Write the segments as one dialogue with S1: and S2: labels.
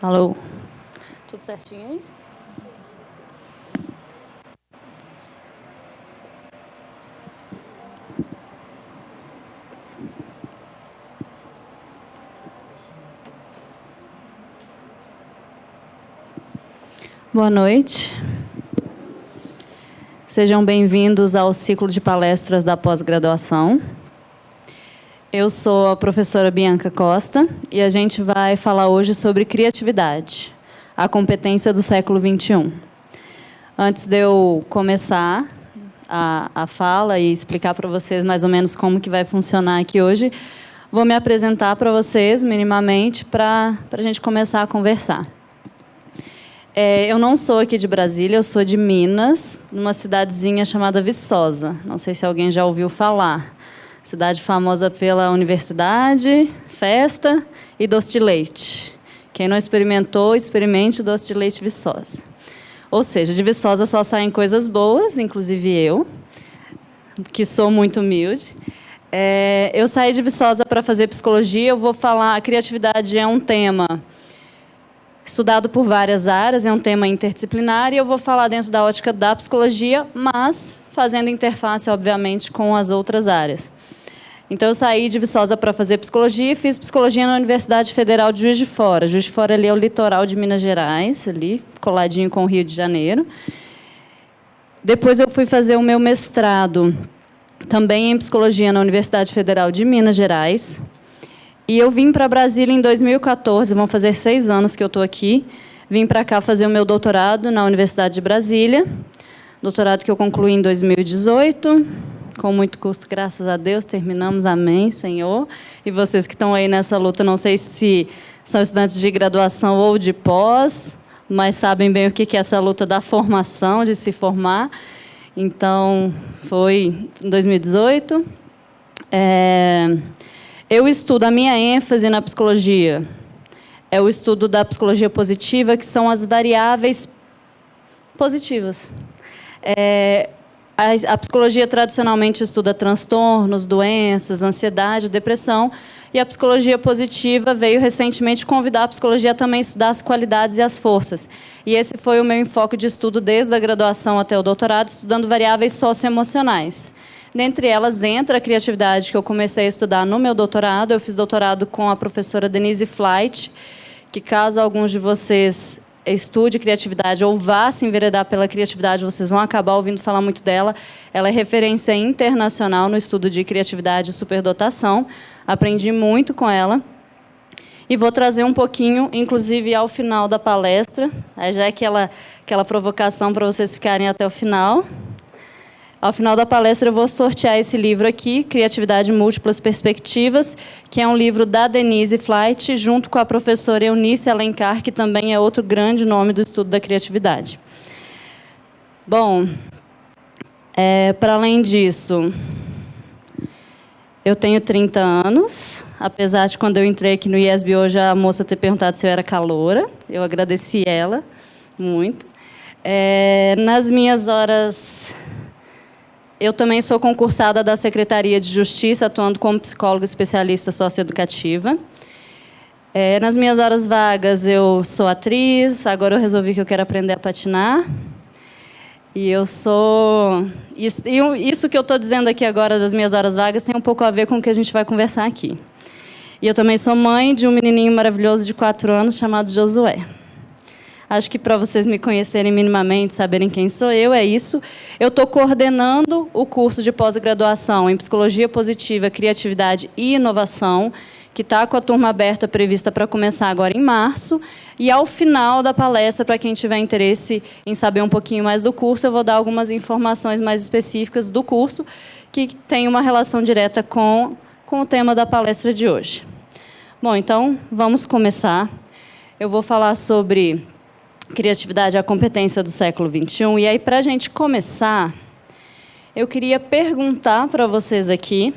S1: Alô? Tudo certinho aí? Boa noite. Sejam bem-vindos ao ciclo de palestras da pós-graduação. Eu sou a professora Bianca Costa e a gente vai falar hoje sobre criatividade, a competência do século XXI. Antes de eu começar a fala e explicar para vocês mais ou menos como que vai funcionar aqui hoje, vou me apresentar para vocês minimamente para a gente começar a conversar. Eu não sou aqui de Brasília, eu sou de Minas, numa cidadezinha chamada Viçosa. Não sei se alguém já ouviu falar. Cidade famosa pela universidade, festa e doce de leite. Quem não experimentou, experimente o doce de leite Viçosa. Ou seja, de Viçosa só saem coisas boas, inclusive eu, que sou muito humilde. Eu saí de Viçosa para fazer psicologia. Eu vou falar, a criatividade é um tema estudado por várias áreas, é um tema interdisciplinar, e eu vou falar dentro da ótica da psicologia, mas fazendo interface, obviamente, com as outras áreas. Então, eu saí de Viçosa para fazer psicologia e fiz psicologia na Universidade Federal de Juiz de Fora. Juiz de Fora ali é o litoral de Minas Gerais, ali, coladinho com o Rio de Janeiro. Depois eu fui fazer o meu mestrado, também em psicologia na Universidade Federal de Minas Gerais. E eu vim para Brasília em 2014, vão fazer 6 anos que eu estou aqui. Vim para cá fazer o meu doutorado na Universidade de Brasília, doutorado que eu concluí em 2018, com muito custo, graças a Deus, terminamos, amém, Senhor. E vocês que estão aí nessa luta, não sei se são estudantes de graduação ou de pós, mas sabem bem o que é essa luta da formação, de se formar. Então, foi em 2018. Eu estudo, a minha ênfase na psicologia é o estudo da psicologia positiva, que são as variáveis positivas. A psicologia tradicionalmente estuda transtornos, doenças, ansiedade, depressão, e a psicologia positiva veio recentemente convidar a psicologia também a estudar as qualidades e as forças. E esse foi o meu enfoque de estudo desde a graduação até o doutorado, estudando variáveis socioemocionais. Dentre elas, entra a criatividade, que eu comecei a estudar no meu doutorado. Eu fiz doutorado com a professora Denise Flight, que, caso alguns de vocês estude criatividade ou vá se enveredar pela criatividade, vocês vão acabar ouvindo falar muito dela. Ela é referência internacional no estudo de criatividade e superdotação. Aprendi muito com ela. E vou trazer um pouquinho, inclusive, ao final da palestra. Aí já é aquela provocação para vocês ficarem até o final. Ao final da palestra, eu vou sortear esse livro aqui, Criatividade Múltiplas Perspectivas, que é um livro da Denise Flight, junto com a professora Eunice Alencar, que também é outro grande nome do estudo da criatividade. Bom, para além disso, eu tenho 30 anos, apesar de, quando eu entrei aqui no IESB hoje, a moça ter perguntado se eu era caloura. Eu agradeci ela muito. Nas minhas horas... Eu também sou concursada da Secretaria de Justiça, atuando como psicóloga especialista socioeducativa. Nas minhas horas vagas, eu sou atriz. Agora eu resolvi que eu quero aprender a patinar. E eu sou... Isso que eu estou dizendo aqui agora das minhas horas vagas tem um pouco a ver com o que a gente vai conversar aqui. E eu também sou mãe de um menininho maravilhoso de 4 anos chamado Josué. Acho que, para vocês me conhecerem minimamente, saberem quem sou eu, é isso. Eu estou coordenando o curso de pós-graduação em Psicologia Positiva, Criatividade e Inovação, que está com a turma aberta prevista para começar agora em março. E, ao final da palestra, para quem tiver interesse em saber um pouquinho mais do curso, eu vou dar algumas informações mais específicas do curso, que tem uma relação direta com o tema da palestra de hoje. Bom, então, vamos começar. Eu vou falar sobre... criatividade é a competência do século XXI. E aí, para a gente começar, eu queria perguntar para vocês aqui,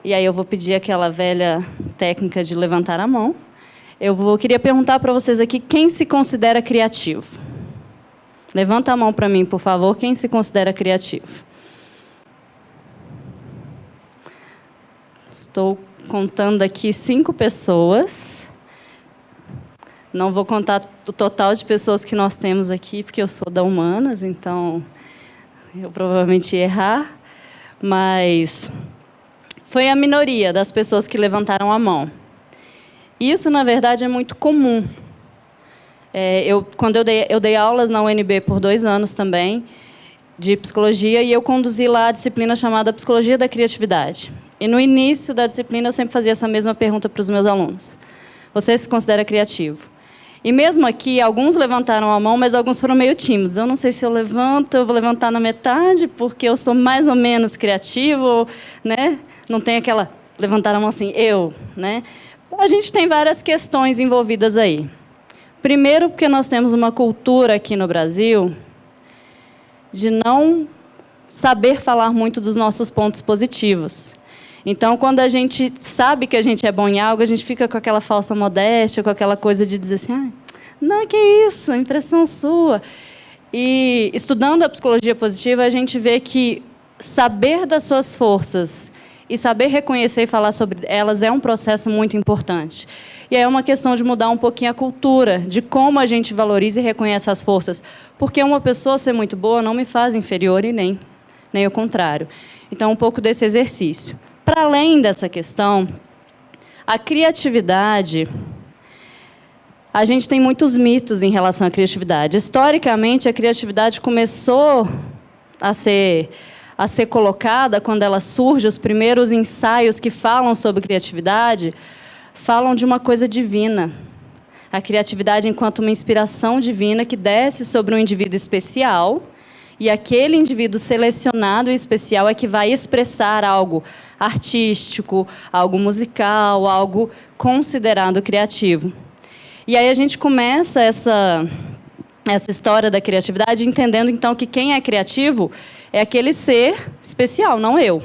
S1: e aí eu vou pedir aquela velha técnica de levantar a mão. Queria perguntar para vocês aqui quem se considera criativo. Levanta a mão para mim, por favor, quem se considera criativo. Estou contando aqui 5 pessoas. Não vou contar o total de pessoas que nós temos aqui, porque eu sou da Humanas, então eu provavelmente ia errar, mas foi a minoria das pessoas que levantaram a mão. Isso, na verdade, é muito comum. Quando eu dei aulas na UNB por 2 anos também, de psicologia, e eu conduzi lá a disciplina chamada Psicologia da Criatividade. E no início da disciplina eu sempre fazia essa mesma pergunta para os meus alunos. Você se considera criativo? E mesmo aqui, alguns levantaram a mão, mas alguns foram meio tímidos. Eu não sei se eu levanto, eu vou levantar na metade, porque eu sou mais ou menos criativo, né? Não tem aquela levantar a mão assim, né? A gente tem várias questões envolvidas aí. Primeiro, porque nós temos uma cultura aqui no Brasil de não saber falar muito dos nossos pontos positivos. Então, quando a gente sabe que a gente é bom em algo, a gente fica com aquela falsa modéstia, com aquela coisa de dizer assim, não, que isso, impressão sua. E, estudando a psicologia positiva, a gente vê que saber das suas forças e saber reconhecer e falar sobre elas é um processo muito importante. E aí é uma questão de mudar um pouquinho a cultura, de como a gente valoriza e reconhece as forças. Porque uma pessoa ser muito boa não me faz inferior e nem o contrário. Então, um pouco desse exercício. Para além dessa questão, a criatividade, a gente tem muitos mitos em relação à criatividade. Historicamente, a criatividade começou a ser colocada quando ela surge, os primeiros ensaios que falam sobre criatividade, falam de uma coisa divina. A criatividade enquanto uma inspiração divina que desce sobre um indivíduo especial, e aquele indivíduo selecionado e especial é que vai expressar algo artístico, algo musical, algo considerado criativo. E aí a gente começa essa história da criatividade entendendo, então, que quem é criativo é aquele ser especial, não eu.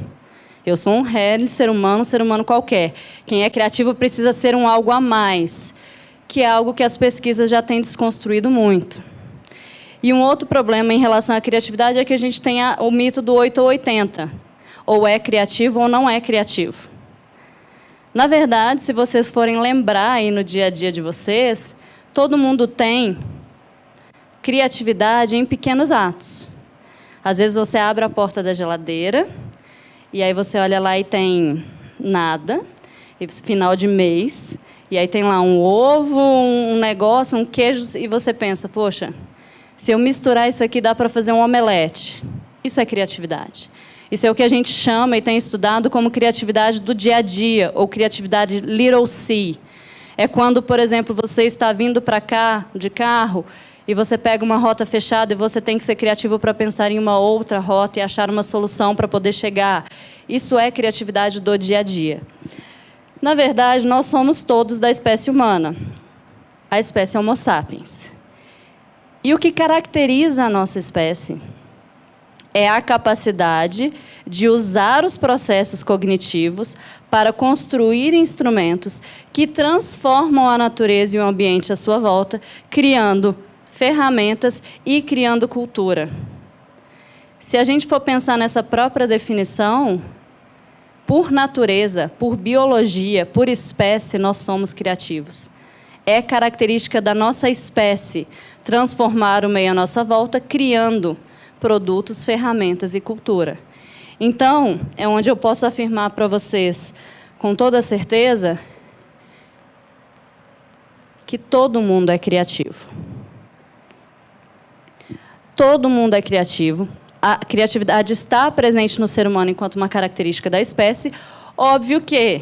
S1: Eu sou um ser humano qualquer. Quem é criativo precisa ser um algo a mais, que é algo que as pesquisas já têm desconstruído muito. E um outro problema em relação à criatividade é que a gente tem o mito do 8 ou 80. Ou é criativo ou não é criativo. Na verdade, se vocês forem lembrar aí no dia a dia de vocês, todo mundo tem criatividade em pequenos atos. Às vezes você abre a porta da geladeira, e aí você olha lá e tem nada, e final de mês, e aí tem lá um ovo, um negócio, um queijo, e você pensa, poxa, se eu misturar isso aqui, dá para fazer um omelete. Isso é criatividade. Isso é o que a gente chama e tem estudado como criatividade do dia a dia, ou criatividade little C. É quando, por exemplo, você está vindo para cá de carro e você pega uma rota fechada e você tem que ser criativo para pensar em uma outra rota e achar uma solução para poder chegar. Isso é criatividade do dia a dia. Na verdade, nós somos todos da espécie humana, a espécie Homo sapiens. E o que caracteriza a nossa espécie é a capacidade de usar os processos cognitivos para construir instrumentos que transformam a natureza e o ambiente à sua volta, criando ferramentas e criando cultura. Se a gente for pensar nessa própria definição, por natureza, por biologia, por espécie, nós somos criativos. É característica da nossa espécie transformar o meio à nossa volta, criando produtos, ferramentas e cultura. Então, é onde eu posso afirmar para vocês, com toda certeza, que todo mundo é criativo. Todo mundo é criativo. A criatividade está presente no ser humano enquanto uma característica da espécie. Óbvio que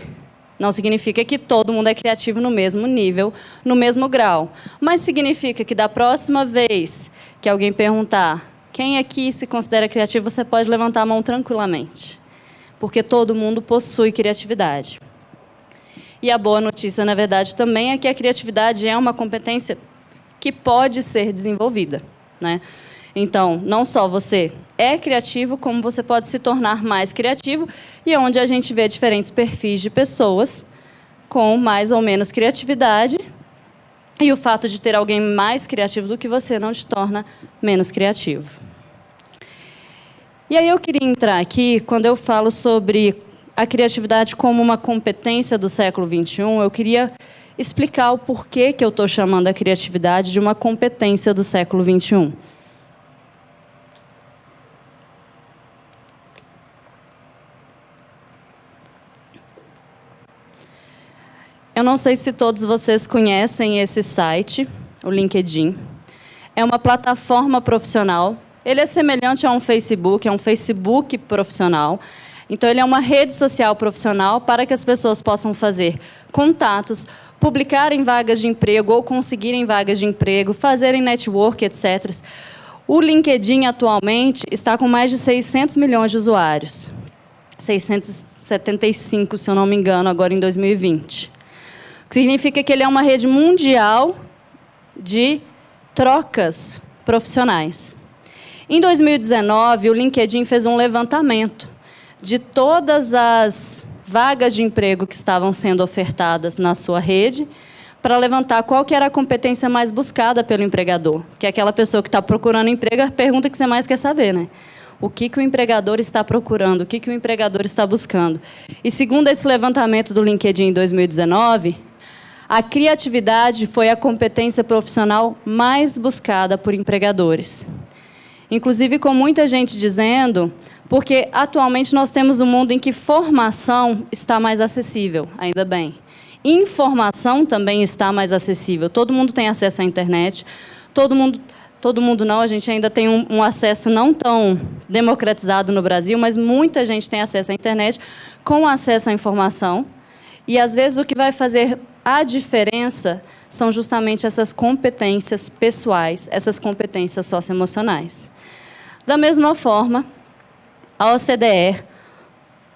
S1: não significa que todo mundo é criativo no mesmo nível, no mesmo grau. Mas significa que da próxima vez que alguém perguntar quem aqui se considera criativo, você pode levantar a mão tranquilamente. Porque todo mundo possui criatividade. E a boa notícia, na verdade, também é que a criatividade é uma competência que pode ser desenvolvida, né? Então, não só você é criativo, como você pode se tornar mais criativo, e é onde a gente vê diferentes perfis de pessoas com mais ou menos criatividade, e o fato de ter alguém mais criativo do que você não te torna menos criativo. E aí eu queria entrar aqui, quando eu falo sobre a criatividade como uma competência do século XXI, eu queria explicar o porquê que eu estou chamando a criatividade de uma competência do século XXI. Eu não sei se todos vocês conhecem esse site, o LinkedIn. É uma plataforma profissional. Ele é semelhante a um Facebook, é um Facebook profissional. Então, ele é uma rede social profissional para que as pessoas possam fazer contatos, publicarem vagas de emprego ou conseguirem vagas de emprego, fazerem network, etc. O LinkedIn, atualmente, está com mais de 600 milhões de usuários. 675, se eu não me engano, agora em 2020. O que significa que ele é uma rede mundial de trocas profissionais. Em 2019, o LinkedIn fez um levantamento de todas as vagas de emprego que estavam sendo ofertadas na sua rede, para levantar qual que era a competência mais buscada pelo empregador. Que é aquela pessoa que está procurando emprego, a pergunta que você mais quer saber, né? O que o empregador está procurando, o que o empregador está buscando. E segundo esse levantamento do LinkedIn em 2019, a criatividade foi a competência profissional mais buscada por empregadores. Inclusive, com muita gente dizendo, porque atualmente nós temos um mundo em que formação está mais acessível, ainda bem. Informação também está mais acessível. Todo mundo tem acesso à internet. Todo mundo não, a gente ainda tem um acesso não tão democratizado no Brasil, mas muita gente tem acesso à internet com acesso à informação. E, às vezes, o que vai fazer a diferença são justamente essas competências pessoais, essas competências socioemocionais. Da mesma forma, a OCDE,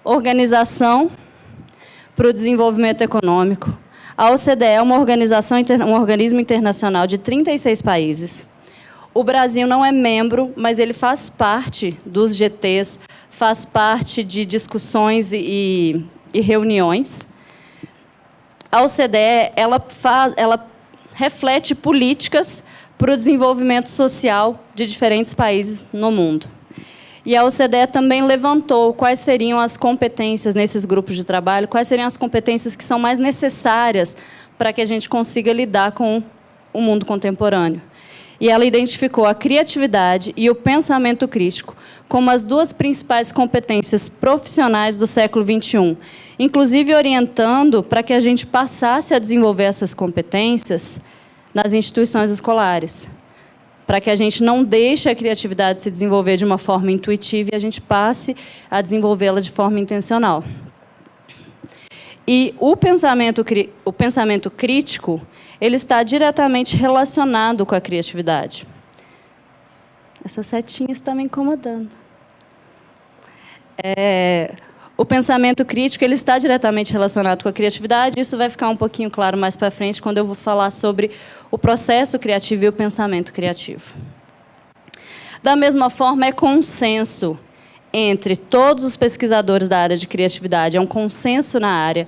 S1: Organização para o Desenvolvimento Econômico, a OCDE é uma organização, um organismo internacional de 36 países. O Brasil não é membro, mas ele faz parte dos GTs, faz parte de discussões e reuniões. A OCDE ela reflete políticas para o desenvolvimento social de diferentes países no mundo. E a OCDE também levantou quais seriam as competências nesses grupos de trabalho, quais seriam as competências que são mais necessárias para que a gente consiga lidar com o mundo contemporâneo. E ela identificou a criatividade e o pensamento crítico como as duas principais competências profissionais do século XXI, inclusive orientando para que a gente passasse a desenvolver essas competências nas instituições escolares, para que a gente não deixe a criatividade se desenvolver de uma forma intuitiva e a gente passe a desenvolvê-la de forma intencional. E o pensamento crítico, ele está diretamente relacionado com a criatividade. Essa setinha está me incomodando. O pensamento crítico ele está diretamente relacionado com a criatividade. Isso vai ficar um pouquinho claro mais para frente, quando eu vou falar sobre o processo criativo e o pensamento criativo. Da mesma forma, é consenso entre todos os pesquisadores da área de criatividade, é um consenso na área,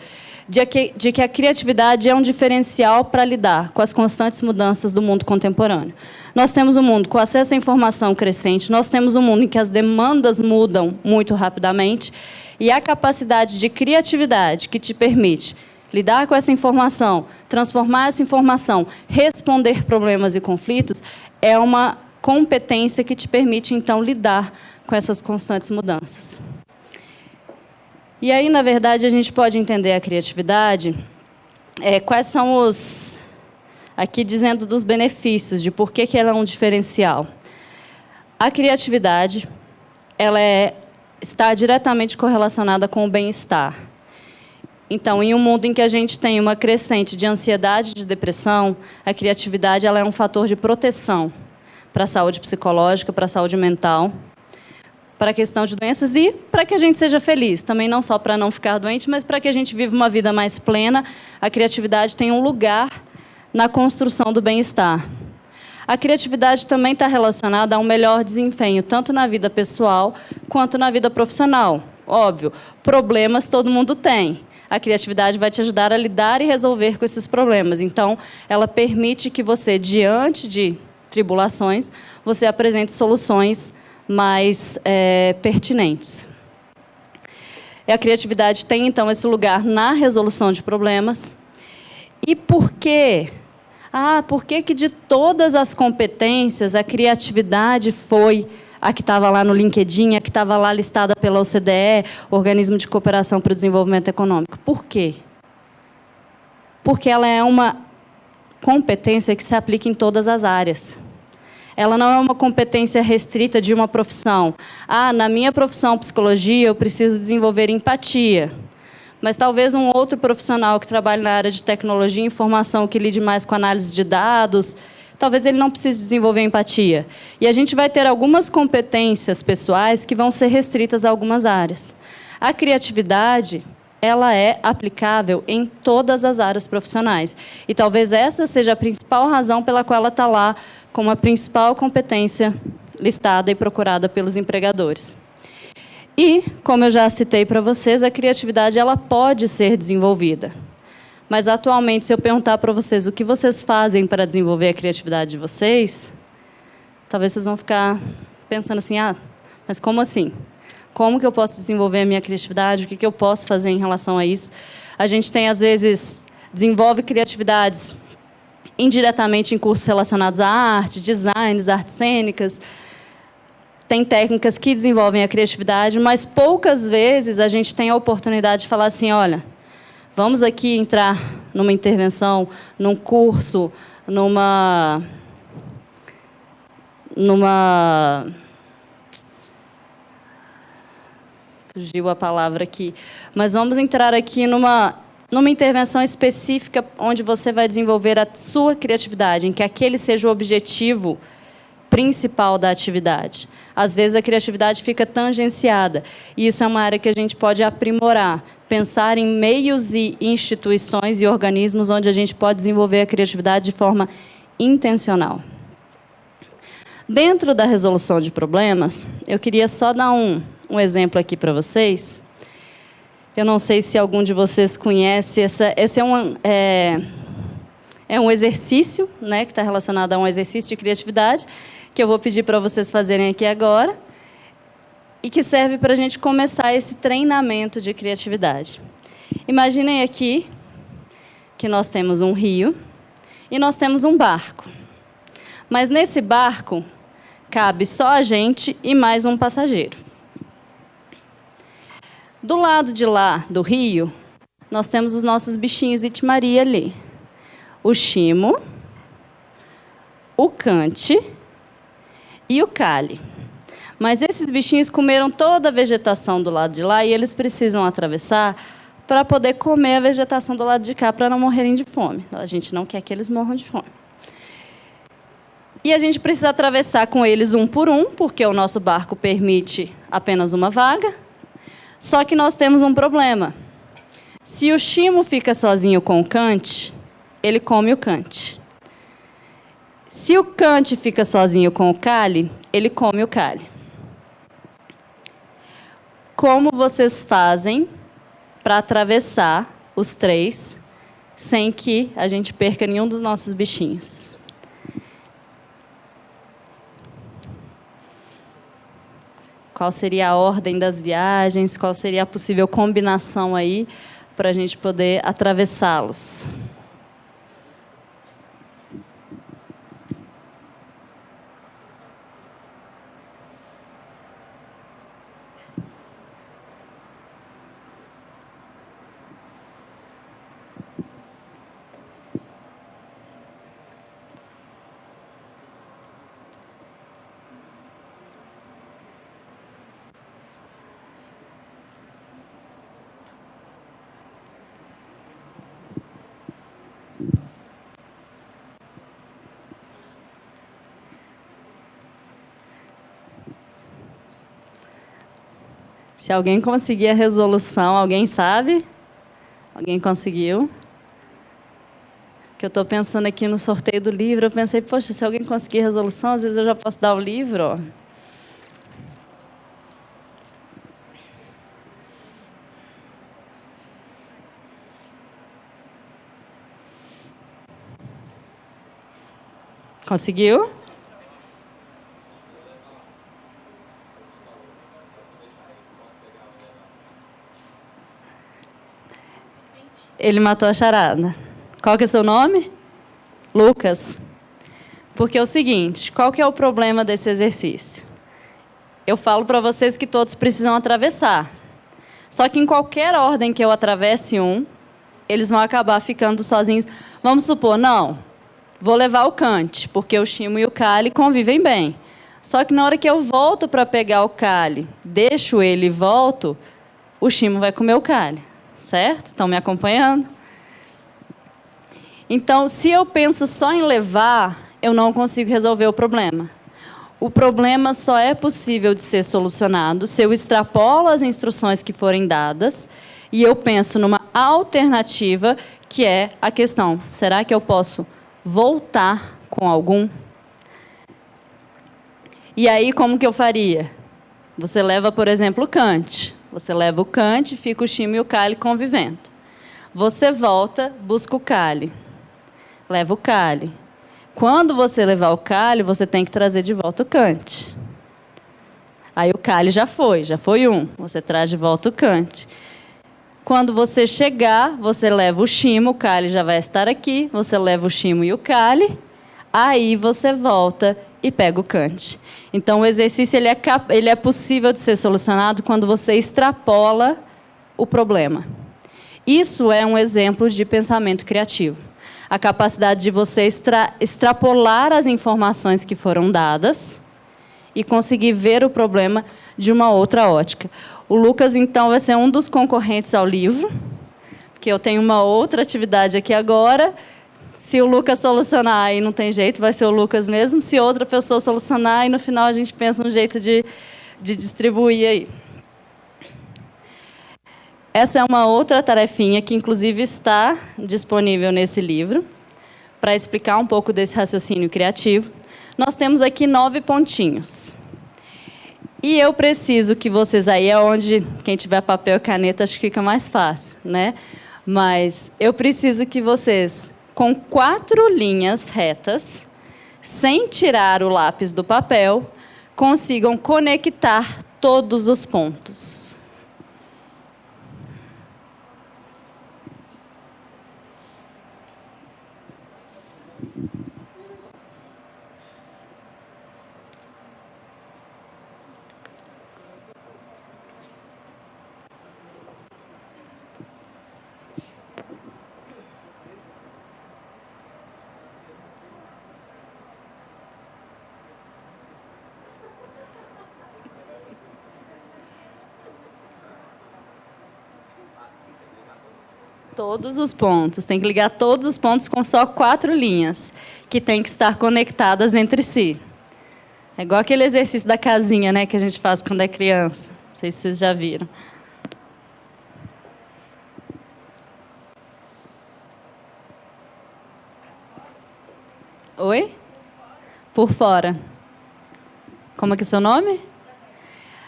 S1: de que a criatividade é um diferencial para lidar com as constantes mudanças do mundo contemporâneo. Nós temos um mundo com acesso à informação crescente, nós temos um mundo em que as demandas mudam muito rapidamente, e a capacidade de criatividade que te permite lidar com essa informação, transformar essa informação, responder problemas e conflitos, é uma competência que te permite, então, lidar com essas constantes mudanças. E aí, na verdade, a gente pode entender a criatividade, quais são os... Aqui dizendo dos benefícios, de por que ela é um diferencial. A criatividade, ela está diretamente correlacionada com o bem-estar. Então, em um mundo em que a gente tem uma crescente de ansiedade e de depressão, a criatividade ela é um fator de proteção para a saúde psicológica, para a saúde mental, para a questão de doenças e para que a gente seja feliz. Também não só para não ficar doente, mas para que a gente viva uma vida mais plena. A criatividade tem um lugar na construção do bem-estar. A criatividade também está relacionada a um melhor desempenho, tanto na vida pessoal quanto na vida profissional. Óbvio, problemas todo mundo tem. A criatividade vai te ajudar a lidar e resolver com esses problemas. Então, ela permite que você, diante de tribulações, você apresente soluções mais pertinentes. E a criatividade tem, então, esse lugar na resolução de problemas. E por quê? Por que que de todas as competências a criatividade foi a que estava lá no LinkedIn, a que estava lá listada pela OCDE, Organismo de Cooperação para o Desenvolvimento Econômico? Por quê? Porque ela é uma competência que se aplica em todas as áreas. Ela não é uma competência restrita de uma profissão. Na minha profissão, psicologia, eu preciso desenvolver empatia. Mas talvez um outro profissional que trabalhe na área de tecnologia e informação, que lide mais com análise de dados, talvez ele não precise desenvolver empatia. E a gente vai ter algumas competências pessoais que vão ser restritas a algumas áreas. A criatividade, ela é aplicável em todas as áreas profissionais. E talvez essa seja a principal razão pela qual ela está lá como a principal competência listada e procurada pelos empregadores. E, como eu já citei para vocês, a criatividade ela pode ser desenvolvida. Mas, atualmente, se eu perguntar para vocês o que vocês fazem para desenvolver a criatividade de vocês, talvez vocês vão ficar pensando assim, mas como assim? Como que eu posso desenvolver a minha criatividade? O que eu posso fazer em relação a isso? A gente tem, às vezes, desenvolve criatividades indiretamente em cursos relacionados à arte, designs, artes cênicas. Tem técnicas que desenvolvem a criatividade, mas poucas vezes a gente tem a oportunidade de falar assim, olha, vamos aqui entrar numa intervenção, num curso, fugiu a palavra aqui, mas vamos entrar aqui numa intervenção específica onde você vai desenvolver a sua criatividade, em que aquele seja o objetivo principal da atividade. Às vezes, a criatividade fica tangenciada, e isso é uma área que a gente pode aprimorar, pensar em meios e instituições e organismos onde a gente pode desenvolver a criatividade de forma intencional. Dentro da resolução de problemas, eu queria só dar um exemplo aqui para vocês. Eu não sei se algum de vocês conhece, esse é um exercício, né, que está relacionado a um exercício de criatividade, que eu vou pedir para vocês fazerem aqui agora, e que serve para a gente começar esse treinamento de criatividade. Imaginem aqui que nós temos um rio e nós temos um barco. Mas nesse barco cabe só a gente e mais um passageiro. Do lado de lá do rio, nós temos os nossos bichinhos Itimaria ali. O Chimo, o Cante e o Cali. Mas esses bichinhos comeram toda a vegetação do lado de lá e eles precisam atravessar para poder comer a vegetação do lado de cá para não morrerem de fome. A gente não quer que eles morram de fome. E a gente precisa atravessar com eles um por um, porque o nosso barco permite apenas uma vaga. Só que nós temos um problema. Se o Chimo fica sozinho com o Cante, ele come o Cante. Se o Cante fica sozinho com o Cali, ele come o Cali. Como vocês fazem para atravessar os três sem que a gente perca nenhum dos nossos bichinhos? Qual seria a ordem das viagens? Qual seria a possível combinação aí para a gente poder atravessá-los? Se alguém conseguir a resolução, alguém sabe? Alguém conseguiu? Que eu estou pensando aqui no sorteio do livro, eu pensei, poxa, se alguém conseguir a resolução, às vezes eu já posso dar o livro. Ó. Conseguiu? Ele matou a charada. Qual que é o seu nome? Lucas. Porque é o seguinte, qual que é o problema desse exercício? Eu falo para vocês que todos precisam atravessar. Só que em qualquer ordem que eu atravesse um, eles vão acabar ficando sozinhos. Vamos supor, não, vou levar o Kant, porque o Chimo e o Kali convivem bem. Só que na hora que eu volto para pegar o Kali, deixo ele e volto, o Chimo vai comer o Kali. Certo? Estão me acompanhando? Então, se eu penso só em levar, eu não consigo resolver o problema. O problema só é possível de ser solucionado se eu extrapolo as instruções que forem dadas e eu penso numa alternativa, que é a questão: será que eu posso voltar com algum? E aí, como que eu faria? Você leva, por exemplo, o Kant. Você leva o Kant, fica o Chimo e o Kali convivendo. Você volta, busca o Kali. Leva o Kali. Quando você levar o Kali, você tem que trazer de volta o Kant. Aí o Kali já foi um. Você traz de volta o Kant. Quando você chegar, você leva o Chimo, o Kali já vai estar aqui. Você leva o Chimo e o Kali. Aí você volta e pega o Kant. Então, o exercício ele é possível de ser solucionado quando você extrapola o problema. Isso é um exemplo de pensamento criativo. A capacidade de você extrapolar as informações que foram dadas e conseguir ver o problema de uma outra ótica. O Lucas, então, vai ser um dos concorrentes ao livro, porque eu tenho uma outra atividade aqui agora. Se o Lucas solucionar aí não tem jeito, vai ser o Lucas mesmo. Se outra pessoa solucionar, e no final a gente pensa um jeito de distribuir aí. Essa é uma outra tarefinha que, inclusive, está disponível nesse livro, para explicar um pouco desse raciocínio criativo. Nós temos aqui 9 pontinhos. E eu preciso que vocês aí, é onde quem tiver papel e caneta, acho que fica mais fácil, né? Mas eu preciso que vocês, com 4 linhas retas, sem tirar o lápis do papel, consigam conectar todos os pontos. Todos os pontos. Tem que ligar todos os pontos com só 4 linhas, que têm que estar conectadas entre si. É igual aquele exercício da casinha, né, que a gente faz quando é criança. Não sei se vocês já viram. Oi? Por fora. Como é que é seu nome?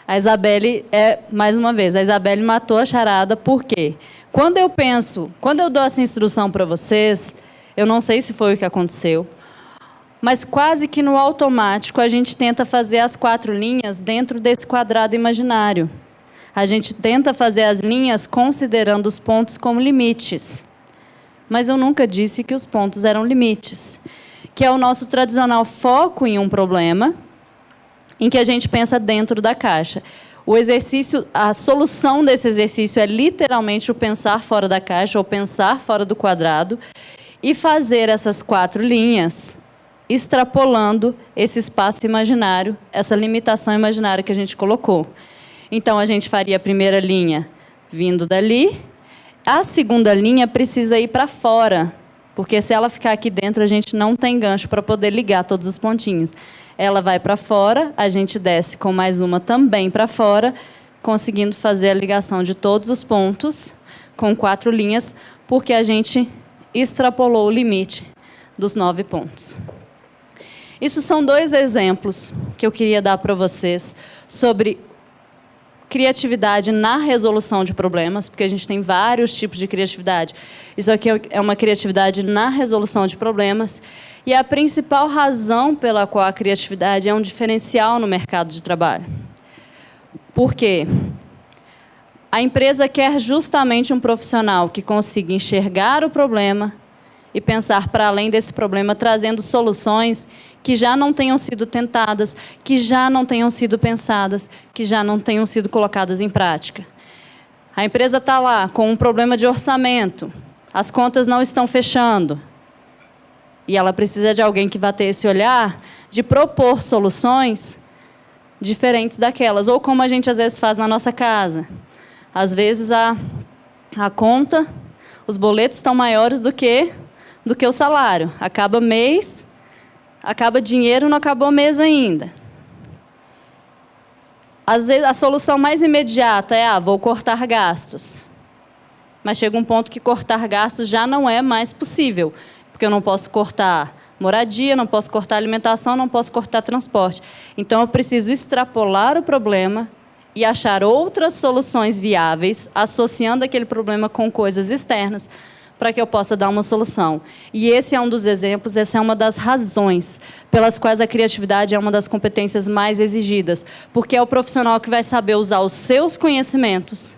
S1: A Isabelle, mais uma vez, a Isabelle matou a charada, por quê? Quando eu dou essa instrução para vocês, eu não sei se foi o que aconteceu, mas quase que no automático a gente tenta fazer as 4 linhas dentro desse quadrado imaginário. A gente tenta fazer as linhas considerando os pontos como limites. Mas eu nunca disse que os pontos eram limites, que é o nosso tradicional foco em um problema, em que a gente pensa dentro da caixa. O exercício, a solução desse exercício é literalmente o pensar fora da caixa, ou pensar fora do quadrado, e fazer essas 4 linhas, extrapolando esse espaço imaginário, essa limitação imaginária que a gente colocou. Então, a gente faria a primeira linha vindo dali, a segunda linha precisa ir para fora, porque se ela ficar aqui dentro, a gente não tem gancho para poder ligar todos os pontinhos. Ela vai para fora, a gente desce com mais uma também para fora, conseguindo fazer a ligação de todos os pontos com 4 linhas, porque a gente extrapolou o limite dos 9 pontos. Isso são 2 exemplos que eu queria dar para vocês sobre criatividade na resolução de problemas, porque a gente tem vários tipos de criatividade. Isso aqui é uma criatividade na resolução de problemas. E a principal razão pela qual a criatividade é um diferencial no mercado de trabalho. Por quê? A empresa quer justamente um profissional que consiga enxergar o problema e pensar para além desse problema, trazendo soluções que já não tenham sido tentadas, que já não tenham sido pensadas, que já não tenham sido colocadas em prática. A empresa está lá com um problema de orçamento, as contas não estão fechando, e ela precisa de alguém que vá ter esse olhar de propor soluções diferentes daquelas, ou como a gente às vezes faz na nossa casa. Às vezes a conta, os boletos estão maiores do que o salário. Acaba mês, acaba dinheiro, não acabou mês ainda. Às vezes a solução mais imediata é, vou cortar gastos. Mas chega um ponto que cortar gastos já não é mais possível, porque eu não posso cortar moradia, não posso cortar alimentação, não posso cortar transporte. Então, eu preciso extrapolar o problema e achar outras soluções viáveis, associando aquele problema com coisas externas, para que eu possa dar uma solução. E esse é um dos exemplos, essa é uma das razões pelas quais a criatividade é uma das competências mais exigidas, porque é o profissional que vai saber usar os seus conhecimentos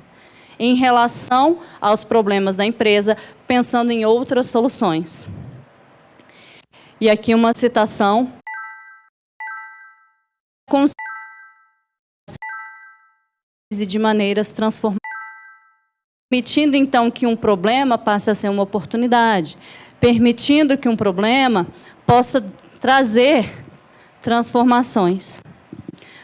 S1: em relação aos problemas da empresa, pensando em outras soluções. E aqui uma citação. De maneiras transformadoras, permitindo, então, que um problema passe a ser uma oportunidade, permitindo que um problema possa trazer transformações.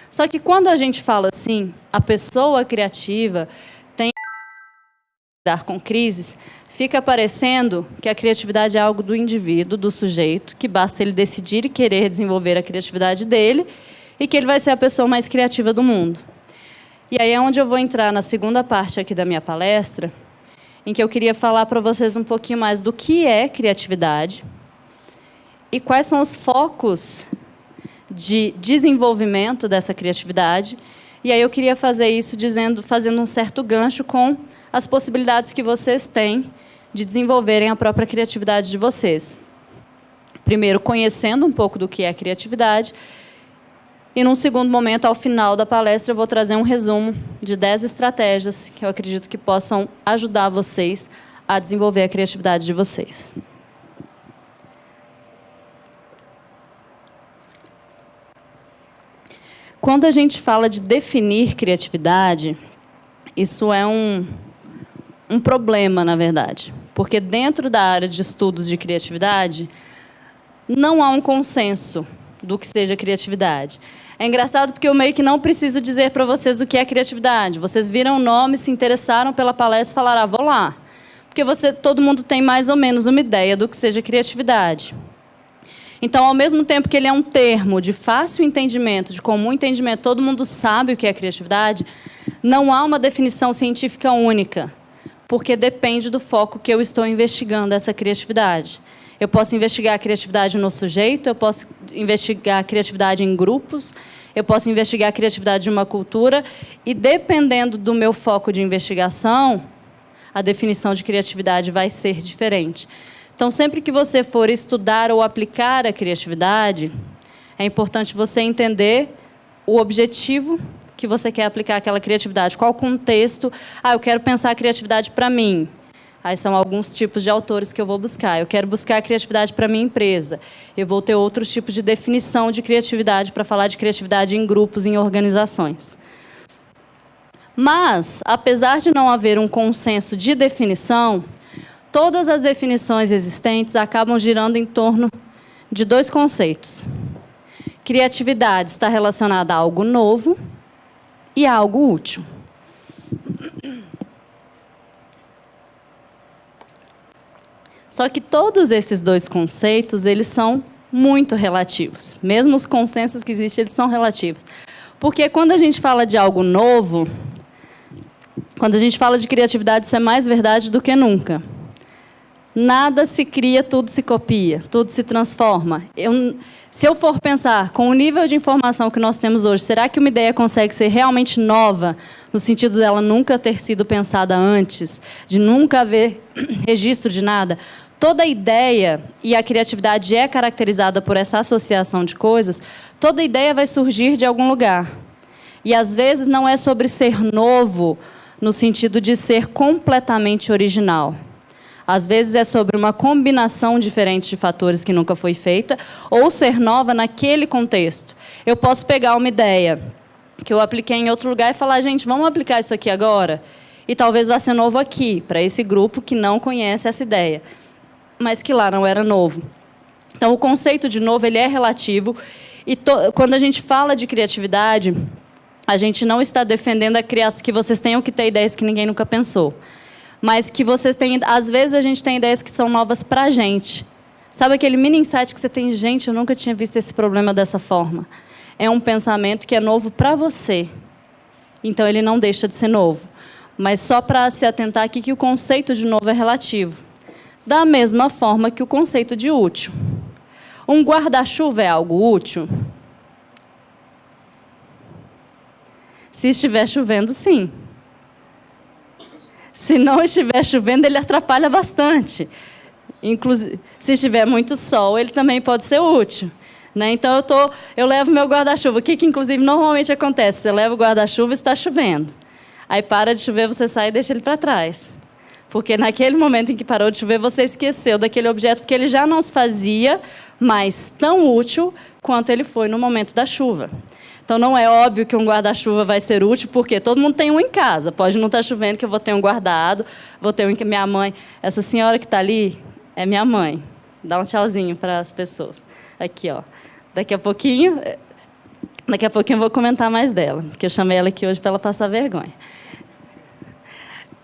S1: Só que quando a gente fala assim, a pessoa criativa tem que lidar com crises, fica parecendo que a criatividade é algo do indivíduo, do sujeito, que basta ele decidir e querer desenvolver a criatividade dele e que ele vai ser a pessoa mais criativa do mundo. E aí é onde eu vou entrar na segunda parte aqui da minha palestra, em que eu queria falar para vocês um pouquinho mais do que é criatividade e quais são os focos de desenvolvimento dessa criatividade. E aí eu queria fazer isso fazendo um certo gancho com as possibilidades que vocês têm de desenvolverem a própria criatividade de vocês. Primeiro, conhecendo um pouco do que é criatividade. E, num segundo momento, ao final da palestra, eu vou trazer um resumo de 10 estratégias que eu acredito que possam ajudar vocês a desenvolver a criatividade de vocês. Quando a gente fala de definir criatividade, isso é um problema, na verdade. Porque dentro da área de estudos de criatividade, não há um consenso do que seja criatividade. É engraçado porque eu meio que não preciso dizer para vocês o que é criatividade. Vocês viram o nome, se interessaram pela palestra e falaram, vou lá. Porque todo mundo tem mais ou menos uma ideia do que seja criatividade. Então, ao mesmo tempo que ele é um termo de fácil entendimento, de comum entendimento, todo mundo sabe o que é criatividade, não há uma definição científica única, porque depende do foco que eu estou investigando essa criatividade. Eu posso investigar a criatividade no sujeito, eu posso investigar a criatividade em grupos, eu posso investigar a criatividade de uma cultura, e dependendo do meu foco de investigação, a definição de criatividade vai ser diferente. Então, sempre que você for estudar ou aplicar a criatividade, é importante você entender o objetivo que você quer aplicar aquela criatividade, qual o contexto. Eu quero pensar a criatividade para mim. Aí são alguns tipos de autores que eu vou buscar. Eu quero buscar a criatividade para a minha empresa. Eu vou ter outros tipos de definição de criatividade para falar de criatividade em grupos, em organizações. Mas, apesar de não haver um consenso de definição, todas as definições existentes acabam girando em torno de 2 conceitos. Criatividade está relacionada a algo novo e a algo útil. Só que todos esses 2 conceitos, eles são muito relativos. Mesmo os consensos que existem, eles são relativos. Porque quando a gente fala de algo novo, quando a gente fala de criatividade, isso é mais verdade do que nunca. Nada se cria, tudo se copia, tudo se transforma. Se eu for pensar com o nível de informação que nós temos hoje, será que uma ideia consegue ser realmente nova, no sentido dela nunca ter sido pensada antes, de nunca haver registro de nada? Toda ideia, e a criatividade é caracterizada por essa associação de coisas, toda ideia vai surgir de algum lugar. E, às vezes, não é sobre ser novo, no sentido de ser completamente original. Às vezes é sobre uma combinação diferente de fatores que nunca foi feita, ou ser nova naquele contexto. Eu posso pegar uma ideia que eu apliquei em outro lugar e falar, gente, vamos aplicar isso aqui agora? E talvez vá ser novo aqui, para esse grupo que não conhece essa ideia, mas que lá não era novo. Então, o conceito de novo ele é relativo, e quando a gente fala de criatividade, a gente não está defendendo a criação, que vocês tenham que ter ideias que ninguém nunca pensou. Mas que vocês têm... Às vezes, a gente tem ideias que são novas para a gente. Sabe aquele mini insight que você tem? Gente, eu nunca tinha visto esse problema dessa forma. É um pensamento que é novo para você. Então, ele não deixa de ser novo. Mas só para se atentar aqui que o conceito de novo é relativo. Da mesma forma que o conceito de útil. Um guarda-chuva é algo útil? Se estiver chovendo, sim. Se não estiver chovendo, ele atrapalha bastante. Inclusive, se estiver muito sol, ele também pode ser útil. Né? Então, eu levo meu guarda-chuva. O que, inclusive, normalmente acontece? Você leva o guarda-chuva e está chovendo. Aí, para de chover, você sai e deixa ele para trás. Porque, naquele momento em que parou de chover, você esqueceu daquele objeto, porque ele já não se fazia mais tão útil quanto ele foi no momento da chuva. Então, não é óbvio que um guarda-chuva vai ser útil, porque todo mundo tem um em casa. Pode não estar chovendo, que eu vou ter um guardado, vou ter um que minha mãe... Essa senhora que está ali é minha mãe. Dá um tchauzinho para as pessoas. Aqui, ó. Daqui a pouquinho eu vou comentar mais dela, porque eu chamei ela aqui hoje para ela passar vergonha.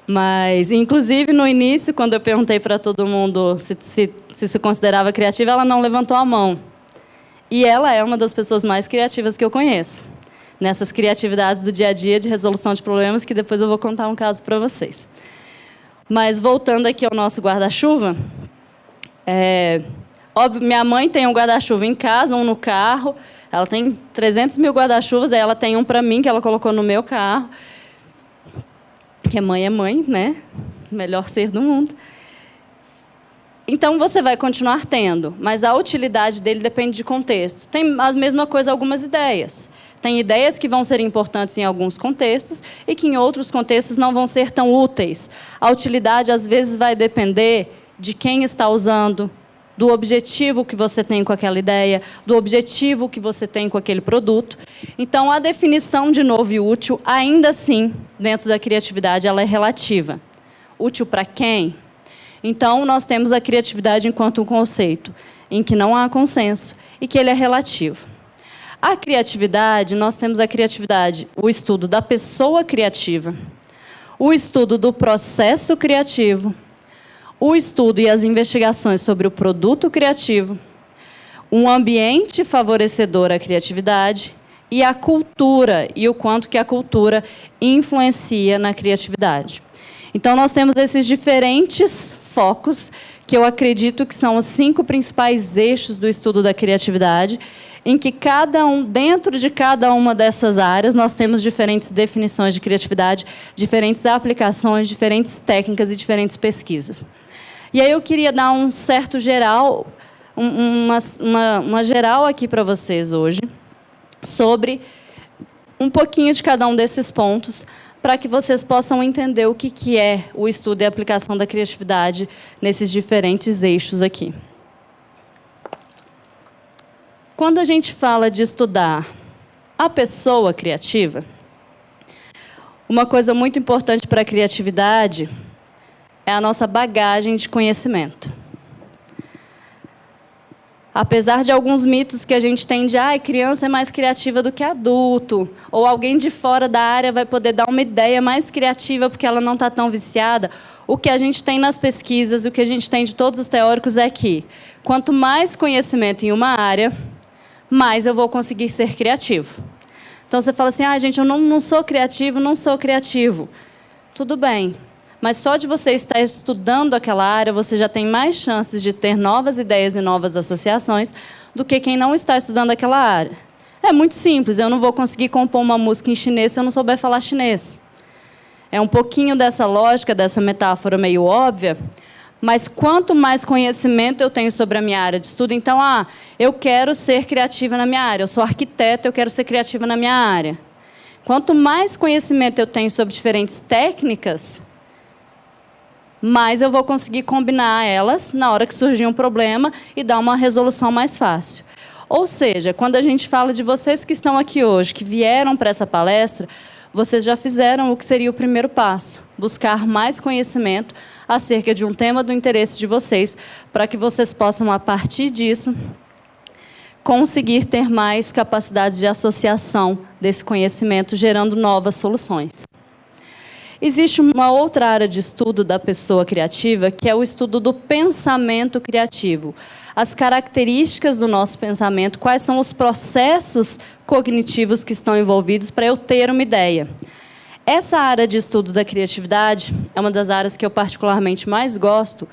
S1: Mas, inclusive, no início, quando eu perguntei para todo mundo se considerava criativa, ela não levantou a mão. E ela é uma das pessoas mais criativas que eu conheço. Nessas criatividades do dia a dia de resolução de problemas, que depois eu vou contar um caso para vocês. Mas, voltando aqui ao nosso guarda-chuva, óbvio, minha mãe tem um guarda-chuva em casa, um no carro. Ela tem 300 mil guarda-chuvas, aí ela tem um para mim, que ela colocou no meu carro. Que é mãe, né? Melhor ser do mundo. Então, você vai continuar tendo, mas a utilidade dele depende de contexto. Tem a mesma coisa algumas ideias. Tem ideias que vão ser importantes em alguns contextos e que em outros contextos não vão ser tão úteis. A utilidade, às vezes, vai depender de quem está usando, do objetivo que você tem com aquela ideia, do objetivo que você tem com aquele produto. Então, a definição de novo e útil, ainda assim, dentro da criatividade, ela é relativa. Útil para quem? Então, nós temos a criatividade enquanto um conceito, em que não há consenso e que ele é relativo. A criatividade, nós temos a criatividade, o estudo da pessoa criativa, o estudo do processo criativo, o estudo e as investigações sobre o produto criativo, um ambiente favorecedor à criatividade e a cultura, e o quanto que a cultura influencia na criatividade. Então, nós temos esses diferentes focos, que eu acredito que são os 5 principais eixos do estudo da criatividade, em que dentro de cada uma dessas áreas, nós temos diferentes definições de criatividade, diferentes aplicações, diferentes técnicas e diferentes pesquisas. E aí eu queria dar um certo geral, uma geral aqui para vocês hoje, sobre um pouquinho de cada um desses pontos, para que vocês possam entender o que é o estudo e a aplicação da criatividade nesses diferentes eixos aqui. Quando a gente fala de estudar a pessoa criativa, uma coisa muito importante para a criatividade é a nossa bagagem de conhecimento. Apesar de alguns mitos que a gente tem de criança é mais criativa do que adulto, ou alguém de fora da área vai poder dar uma ideia mais criativa porque ela não está tão viciada, o que a gente tem nas pesquisas, o que a gente tem de todos os teóricos é que quanto mais conhecimento em uma área, mais eu vou conseguir ser criativo. Então, você fala assim, gente, eu não sou criativo. Tudo bem. Mas só de você estar estudando aquela área, você já tem mais chances de ter novas ideias e novas associações do que quem não está estudando aquela área. É muito simples, eu não vou conseguir compor uma música em chinês se eu não souber falar chinês. É um pouquinho dessa lógica, dessa metáfora meio óbvia, mas quanto mais conhecimento eu tenho sobre a minha área de estudo, então, eu quero ser criativa na minha área, eu sou arquiteta, eu quero ser criativa na minha área. Quanto mais conhecimento eu tenho sobre diferentes técnicas, mais eu vou conseguir combinar elas na hora que surgir um problema e dar uma resolução mais fácil. Ou seja, quando a gente fala de vocês que estão aqui hoje, que vieram para essa palestra, vocês já fizeram o que seria o primeiro passo, buscar mais conhecimento acerca de um tema do interesse de vocês, para que vocês possam, a partir disso, conseguir ter mais capacidade de associação desse conhecimento, gerando novas soluções. Existe uma outra área de estudo da pessoa criativa, que é o estudo do pensamento criativo. As características do nosso pensamento, quais são os processos cognitivos que estão envolvidos para eu ter uma ideia. Essa área de estudo da criatividade é uma das áreas que eu particularmente mais gosto,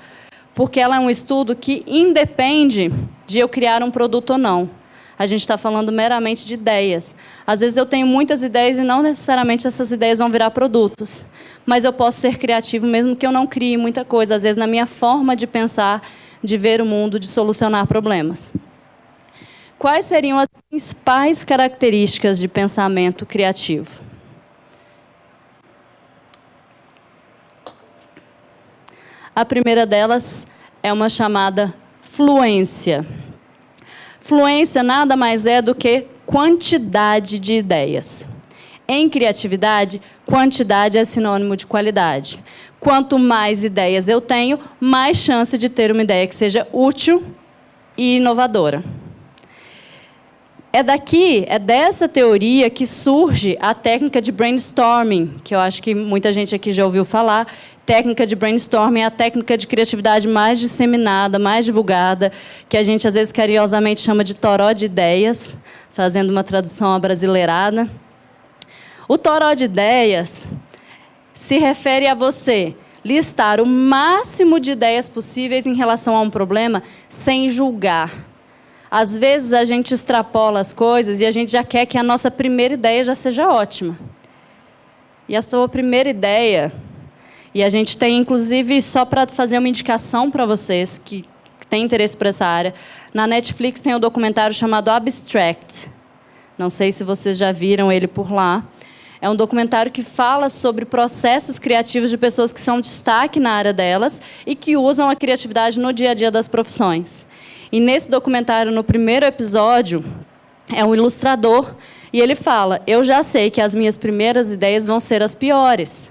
S1: porque ela é um estudo que independe de eu criar um produto ou não. A gente está falando meramente de ideias. Às vezes eu tenho muitas ideias e não necessariamente essas ideias vão virar produtos. Mas eu posso ser criativo mesmo que eu não crie muita coisa. Às vezes na minha forma de pensar, de ver o mundo, de solucionar problemas. Quais seriam as principais características de pensamento criativo? A primeira delas é uma chamada fluência. Fluência nada mais é do que quantidade de ideias. Em criatividade, quantidade é sinônimo de qualidade. Quanto mais ideias eu tenho, mais chance de ter uma ideia que seja útil e inovadora. É dessa teoria que surge a técnica de brainstorming, que eu acho que muita gente aqui já ouviu falar. Técnica de brainstorming é a técnica de criatividade mais disseminada, mais divulgada, que a gente às vezes carinhosamente chama de toró de ideias, fazendo uma tradução abrasileirada. O toró de ideias se refere a você listar o máximo de ideias possíveis em relação a um problema sem julgar. Às vezes a gente extrapola as coisas e a gente já quer que a nossa primeira ideia já seja ótima. E a sua primeira ideia, e a gente tem, inclusive, só para fazer uma indicação para vocês que têm interesse por essa área, na Netflix tem um documentário chamado Abstract. Não sei se vocês já viram ele por lá. É um documentário que fala sobre processos criativos de pessoas que são destaque na área delas e que usam a criatividade no dia a dia das profissões. E nesse documentário, no primeiro episódio, é um ilustrador e ele fala: eu já sei que as minhas primeiras ideias vão ser as piores,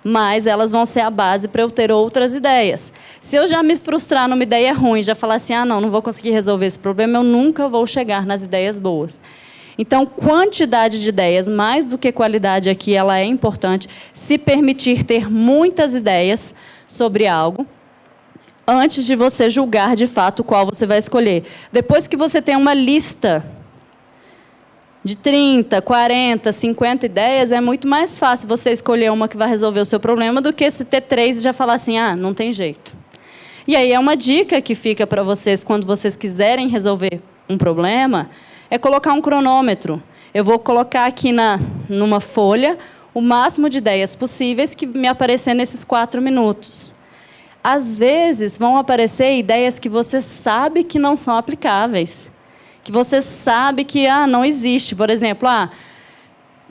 S1: mas elas vão ser a base para eu ter outras ideias. Se eu já me frustrar numa ideia ruim, já falar assim, não vou conseguir resolver esse problema, eu nunca vou chegar nas ideias boas. Então, quantidade de ideias, mais do que qualidade aqui, ela é importante. Se permitir ter muitas ideias sobre algo, antes de você julgar, de fato, qual você vai escolher. Depois que você tem uma lista de 30, 40, 50 ideias, é muito mais fácil você escolher uma que vai resolver o seu problema do que se ter 3 e já falar assim, não tem jeito. E aí é uma dica que fica para vocês, quando vocês quiserem resolver um problema, é colocar um cronômetro. Eu vou colocar aqui numa folha o máximo de ideias possíveis que me aparecer nesses 4 minutos. Às vezes, vão aparecer ideias que você sabe que não são aplicáveis, que você sabe que não existe. Por exemplo,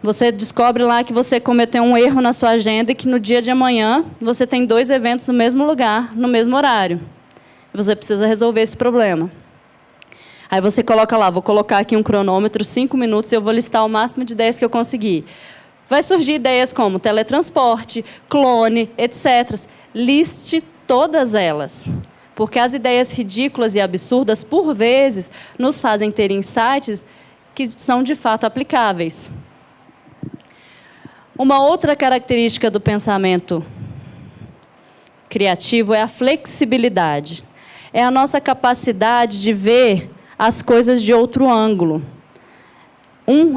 S1: você descobre lá que você cometeu um erro na sua agenda e que no dia de amanhã você tem 2 eventos no mesmo lugar, no mesmo horário. E você precisa resolver esse problema. Aí você coloca lá, vou colocar aqui um cronômetro, 5 minutos, e eu vou listar o máximo de ideias que eu conseguir. Vai surgir ideias como teletransporte, clone, etc. Liste todas elas. Porque as ideias ridículas e absurdas, por vezes, nos fazem ter insights que são, de fato, aplicáveis. Uma outra característica do pensamento criativo é a flexibilidade. É a nossa capacidade de ver as coisas de outro ângulo.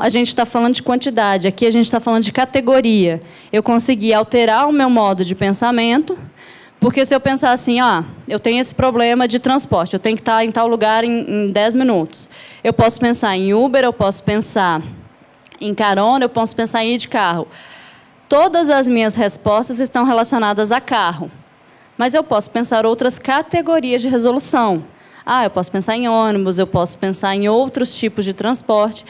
S1: A gente está falando de quantidade, aqui a gente está falando de categoria. Eu consegui alterar o meu modo de pensamento, porque se eu pensar assim, eu tenho esse problema de transporte, eu tenho que estar em tal lugar em 10 minutos. Eu posso pensar em Uber, eu posso pensar em carona, eu posso pensar em ir de carro. Todas as minhas respostas estão relacionadas a carro, mas eu posso pensar outras categorias de resolução. Eu posso pensar em ônibus, eu posso pensar em outros tipos de transporte.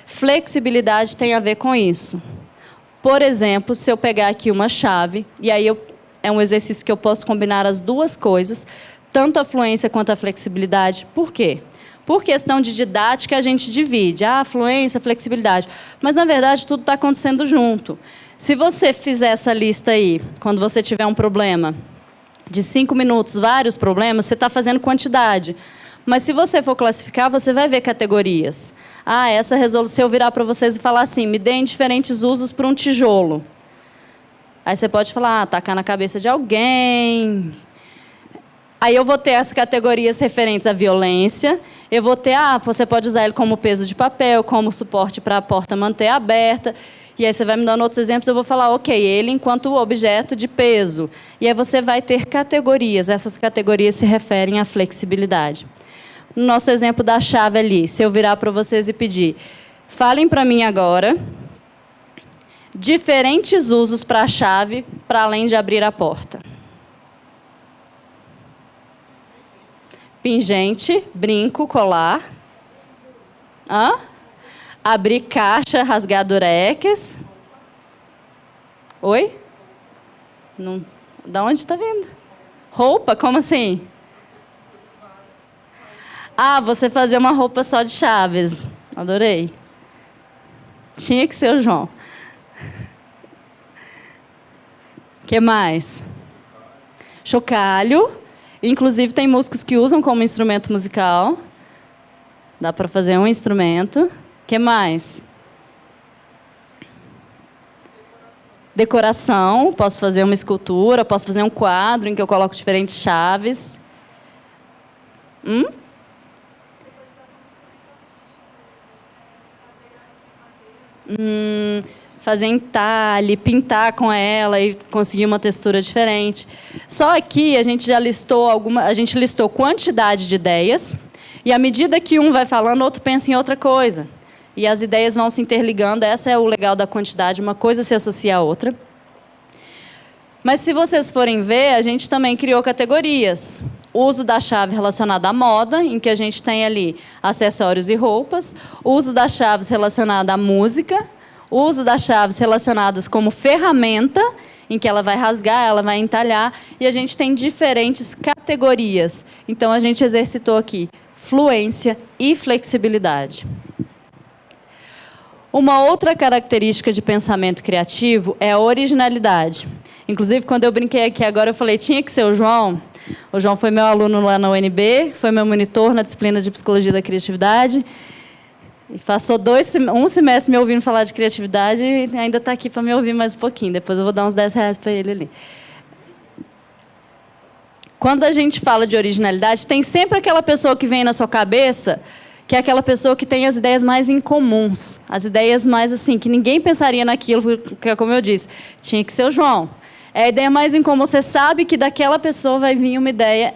S1: Flexibilidade tem a ver com isso. Por exemplo, se eu pegar aqui uma chave, e aí eu é um exercício que eu posso combinar as duas coisas, tanto a fluência quanto a flexibilidade. Por quê? Por questão de didática, a gente divide. Fluência, flexibilidade. Mas, na verdade, tudo está acontecendo junto. Se você fizer essa lista aí, quando você tiver um problema de 5 minutos, vários problemas, você está fazendo quantidade. Mas, se você for classificar, você vai ver categorias. Essa resolução, se eu virar para vocês e falar assim, me deem diferentes usos para um tijolo. Aí você pode falar, tacar na cabeça de alguém. Aí eu vou ter as categorias referentes à violência. Eu vou ter, você pode usar ele como peso de papel, como suporte para a porta manter aberta. E aí você vai me dando outros exemplos, eu vou falar, ok, ele enquanto objeto de peso. E aí você vai ter categorias. Essas categorias se referem à flexibilidade. No nosso exemplo da chave ali, se eu virar para vocês e pedir, falem para mim agora diferentes usos para a chave, para além de abrir a porta. Pingente, brinco, colar. Abrir caixa, rasgar durex. Oi? Não. Da onde está vindo? Roupa? Como assim? Você fazer uma roupa só de chaves. Adorei. Tinha que ser o João. O que mais? Chocalho. Inclusive, tem músicos que usam como instrumento musical. Dá para fazer um instrumento. O que mais? Decoração. Posso fazer uma escultura, posso fazer um quadro em que eu coloco diferentes chaves. Fazer entalhe, pintar com ela e conseguir uma textura diferente. Só aqui a gente já listou quantidade de ideias, e à medida que um vai falando, o outro pensa em outra coisa. E as ideias vão se interligando, essa é o legal da quantidade, uma coisa se associa à outra. Mas se vocês forem ver, a gente também criou categorias. Uso da chave relacionada à moda, em que a gente tem ali acessórios e roupas. Uso das chaves relacionada à música. Uso das chaves relacionadas como ferramenta, em que ela vai rasgar, ela vai entalhar. E a gente tem diferentes categorias. Então, a gente exercitou aqui fluência e flexibilidade. Uma outra característica de pensamento criativo é a originalidade. Inclusive, quando eu brinquei aqui agora, eu falei, tinha que ser o João. O João foi meu aluno lá na UNB, foi meu monitor na disciplina de Psicologia da Criatividade. E passou um semestre me ouvindo falar de criatividade e ainda está aqui para me ouvir mais um pouquinho. Depois eu vou dar uns R$10 para ele ali. Quando a gente fala de originalidade, tem sempre aquela pessoa que vem na sua cabeça, que é aquela pessoa que tem as ideias mais incomuns, as ideias mais assim, que ninguém pensaria naquilo, porque, como eu disse, tinha que ser o João. É a ideia mais incomum, você sabe que daquela pessoa vai vir uma ideia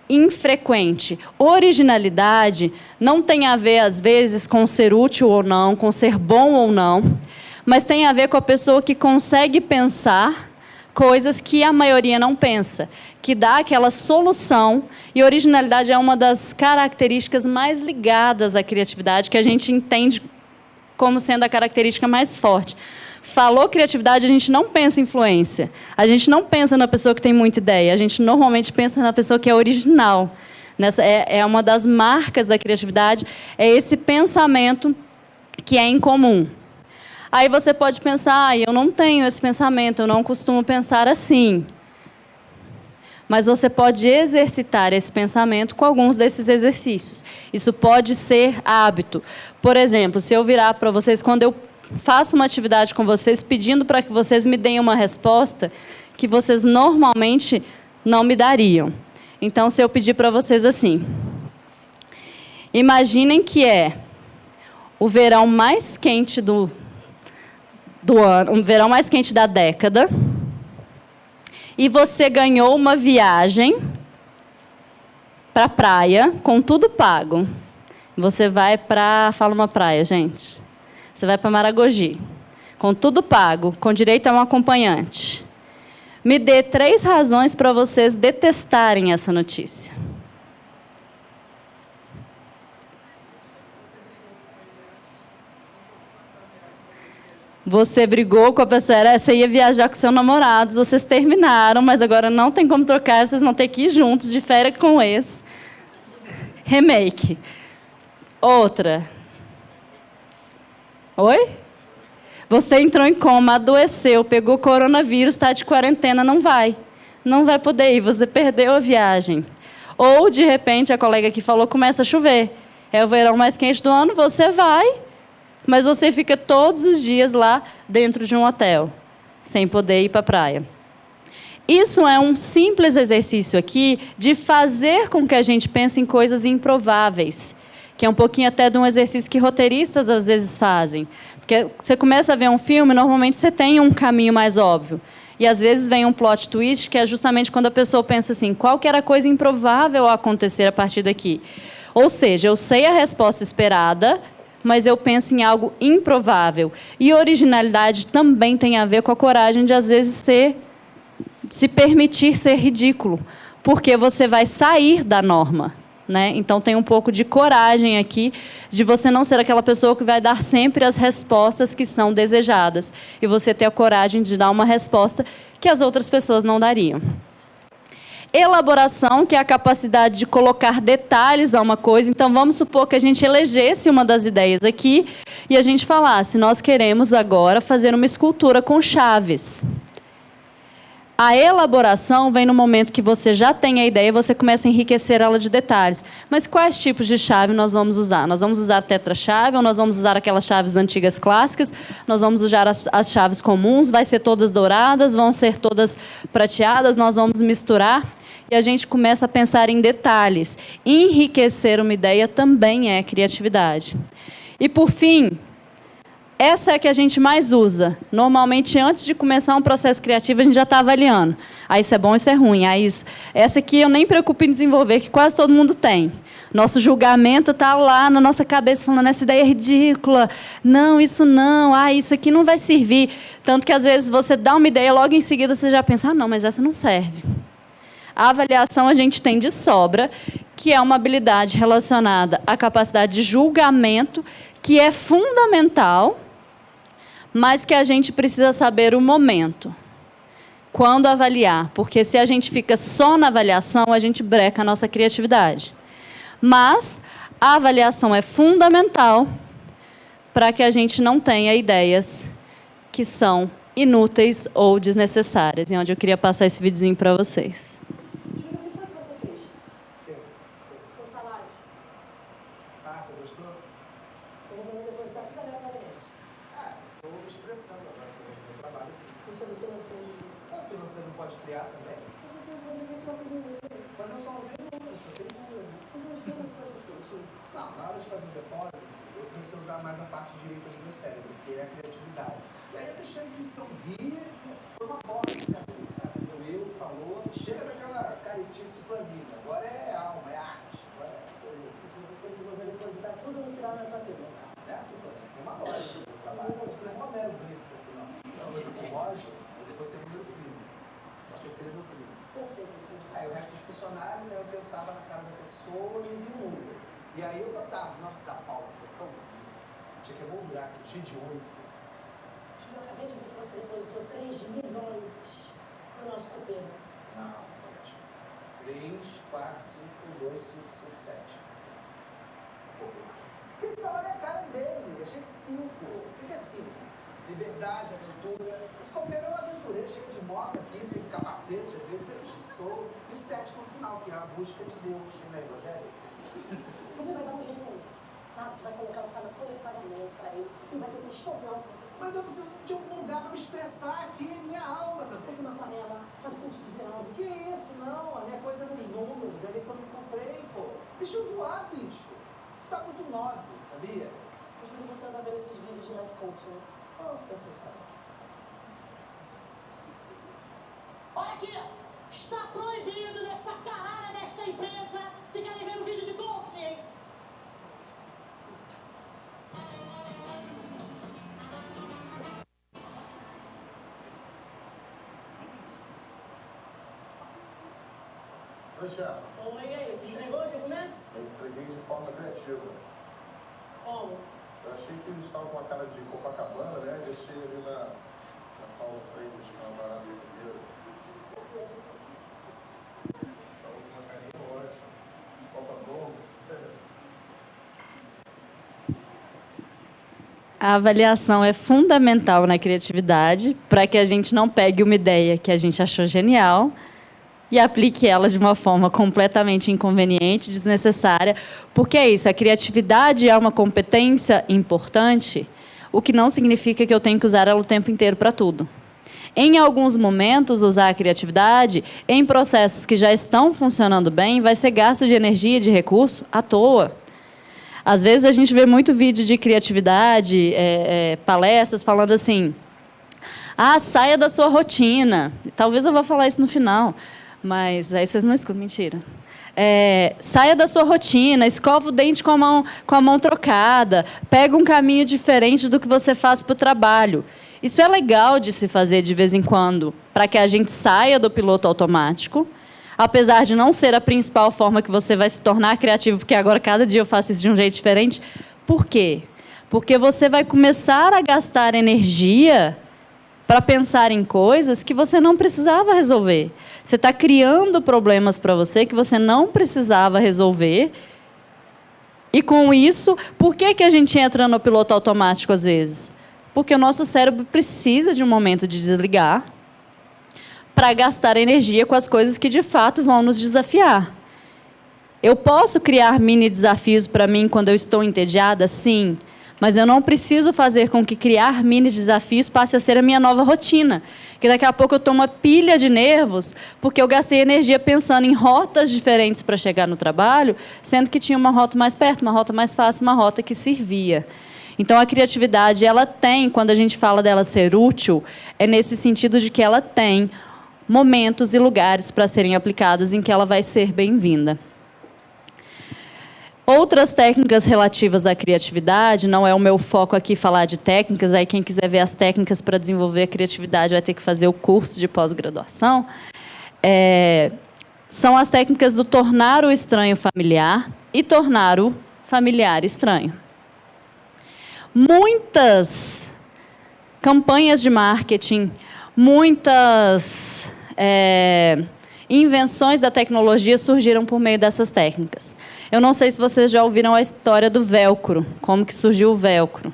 S1: infrequente. Originalidade não tem a ver, às vezes, com ser útil ou não, com ser bom ou não, mas tem a ver com a pessoa que consegue pensar coisas que a maioria não pensa, que dá aquela solução, e originalidade é uma das características mais ligadas à criatividade, que a gente entende como sendo a característica mais forte. Falou criatividade, a gente não pensa em influência. A gente não pensa na pessoa que tem muita ideia. A gente normalmente pensa na pessoa que é original. É uma das marcas da criatividade, é esse pensamento que é incomum. Aí você pode pensar, eu não tenho esse pensamento, eu não costumo pensar assim. Mas você pode exercitar esse pensamento com alguns desses exercícios. Isso pode ser hábito. Por exemplo, se eu virar para vocês, quando eu faço uma atividade com vocês, pedindo para que vocês me deem uma resposta que vocês normalmente não me dariam. Então, se eu pedir para vocês assim, imaginem que é o verão mais quente do ano, o verão mais quente da década, e você ganhou uma viagem para a praia, com tudo pago. Você vai para... Fala uma praia, gente. Você vai para Maragogi, com tudo pago, com direito a um acompanhante. Me dê 3 razões para vocês detestarem essa notícia. Você brigou com a pessoa, você ia viajar com seu namorado, vocês terminaram, mas agora não tem como trocar, vocês vão ter que ir juntos de férias com esse. Remake. Outra. Oi? Você entrou em coma, adoeceu, pegou coronavírus, está de quarentena, não vai. Não vai poder ir, você perdeu a viagem. Ou, de repente, a colega que falou, começa a chover. É o verão mais quente do ano, você vai, mas você fica todos os dias lá dentro de um hotel, sem poder ir para a praia. Isso é um simples exercício aqui de fazer com que a gente pense em coisas improváveis, que é um pouquinho até de um exercício que roteiristas às vezes fazem. Porque você começa a ver um filme, normalmente você tem um caminho mais óbvio. E às vezes vem um plot twist, que é justamente quando a pessoa pensa assim, qual que era a coisa improvável a acontecer a partir daqui? Ou seja, eu sei a resposta esperada, mas eu penso em algo improvável. E originalidade também tem a ver com a coragem de, às vezes, se permitir ser ridículo, porque você vai sair da norma. Né? Então, tem um pouco de coragem aqui, de você não ser aquela pessoa que vai dar sempre as respostas que são desejadas, e você ter a coragem de dar uma resposta que as outras pessoas não dariam. Elaboração, que é a capacidade de colocar detalhes a uma coisa. Então, vamos supor que a gente elegesse uma das ideias aqui e a gente falasse, nós queremos agora fazer uma escultura com chaves. A elaboração vem no momento que você já tem a ideia e você começa a enriquecer ela de detalhes. Mas quais tipos de chave nós vamos usar? Nós vamos usar a tetra-chave ou nós vamos usar aquelas chaves antigas clássicas? Nós vamos usar as chaves comuns? Vai ser todas douradas? Vão ser todas prateadas? Nós vamos misturar? E a gente começa a pensar em detalhes. Enriquecer uma ideia também é criatividade. E, por fim, essa é a que a gente mais usa. Normalmente, antes de começar um processo criativo, a gente já está avaliando. Isso é bom, isso é ruim. Essa aqui eu nem me preocupo em desenvolver, que quase todo mundo tem. Nosso julgamento está lá na nossa cabeça, falando, essa ideia é ridícula. Não, isso não. Isso aqui não vai servir. Tanto que, às vezes, você dá uma ideia, logo em seguida você já pensa, não, mas essa não serve. A avaliação a gente tem de sobra, que é uma habilidade relacionada à capacidade de julgamento, que é fundamental, mas que a gente precisa saber o momento. Quando avaliar, porque se a gente fica só na avaliação, a gente breca a nossa criatividade. Mas a avaliação é fundamental para que a gente não tenha ideias que são inúteis ou desnecessárias, e onde eu queria passar esse videozinho para vocês.
S2: Mais a parte direita do meu cérebro, que é a criatividade. E aí eu deixei a intuição vir, foi uma porta que se abriu, sabe? O eu falou, chega daquela caretice de planilha, agora é alma, é arte, agora sou eu. E se você resolver depositar tudo no final da tua vida? Não é assim, tem uma lógica do trabalho. Não é uma mero Briggs aqui, não. Não, eu com Roger, e depois teve meu primo. Acho que eu teve meu primo. Aí o resto dos personagens, aí eu pensava na cara da pessoa e me mundo. E aí eu cantava, nossa, da Paula, foi tão tinha que emoldurar, que tinha de 8. Eu acabei de ver que você depositou 3 milhões no nosso copeiro. Não, Vanessa. 3, 4, 5, 2, 5, 5, 7. Esse salário é a cara dele. Achei que 5. O que é 5? Liberdade, aventura. Esse copeiro é um aventureiro, chega de moto aqui, sem capacete, às vezes é bicho solto. E o 7 no final, que é a busca de Deus, né, Rogério? Você vai dar um jeito nisso. Você vai colocar o cara na folha de pagamento para ele e vai ter que estourar o que você faz. Mas eu preciso de algum lugar para me expressar aqui, minha alma também. Pega uma panela, faz curso de Zeraldo. Que isso, não? A minha coisa é nos números, é ali que eu me comprei, pô. Deixa eu voar, bicho. Tu tá muito 9, sabia? Mas quando você anda vendo esses vídeos de life coaching, pensa isso aí. Olha aqui! Está proibido desta caralha desta empresa ficarem vendo vídeo de coaching! Oi, chefe. Oi, e aí? Você entregou os documentos? Eu entreguei de forma criativa. Como?
S3: Eu achei que eles estavam com a cara de Copacabana, né? Deixei ali na Paulo Freitas, que é uma maravilha primeiro. Estavam com uma carinha ótima. De Copa Gomes.
S1: A avaliação é fundamental na criatividade para que a gente não pegue uma ideia que a gente achou genial e aplique ela de uma forma completamente inconveniente, desnecessária, porque é isso, a criatividade é uma competência importante, o que não significa que eu tenho que usar ela o tempo inteiro para tudo. Em alguns momentos, usar a criatividade em processos que já estão funcionando bem vai ser gasto de energia e de recurso à toa. Às vezes a gente vê muito vídeo de criatividade, palestras falando assim, saia da sua rotina. Talvez eu vá falar isso no final, mas aí vocês não escutam, mentira. Saia da sua rotina, escova o dente com a mão trocada, pega um caminho diferente do que você faz para o trabalho. Isso é legal de se fazer de vez em quando, para que a gente saia do piloto automático, apesar de não ser a principal forma que você vai se tornar criativo, porque agora cada dia eu faço isso de um jeito diferente. Por quê? Porque você vai começar a gastar energia para pensar em coisas que você não precisava resolver. Você está criando problemas para você que você não precisava resolver. E, com isso, por que a gente entra no piloto automático às vezes? Porque o nosso cérebro precisa de um momento de desligar para gastar energia com as coisas que, de fato, vão nos desafiar. Eu posso criar mini desafios para mim quando eu estou entediada? Sim. Mas eu não preciso fazer com que criar mini desafios passe a ser a minha nova rotina. Que daqui a pouco eu tomo uma pilha de nervos porque eu gastei energia pensando em rotas diferentes para chegar no trabalho, sendo que tinha uma rota mais perto, uma rota mais fácil, uma rota que servia. Então, a criatividade, ela tem, quando a gente fala dela ser útil, é nesse sentido de que ela tem momentos e lugares para serem aplicadas em que ela vai ser bem-vinda. Outras técnicas relativas à criatividade, não é o meu foco aqui falar de técnicas, aí quem quiser ver as técnicas para desenvolver a criatividade vai ter que fazer o curso de pós-graduação, são as técnicas do tornar o estranho familiar e tornar o familiar estranho. Muitas campanhas de marketing, muitas invenções da tecnologia surgiram por meio dessas técnicas. Eu não sei se vocês já ouviram a história do velcro, como que surgiu o velcro.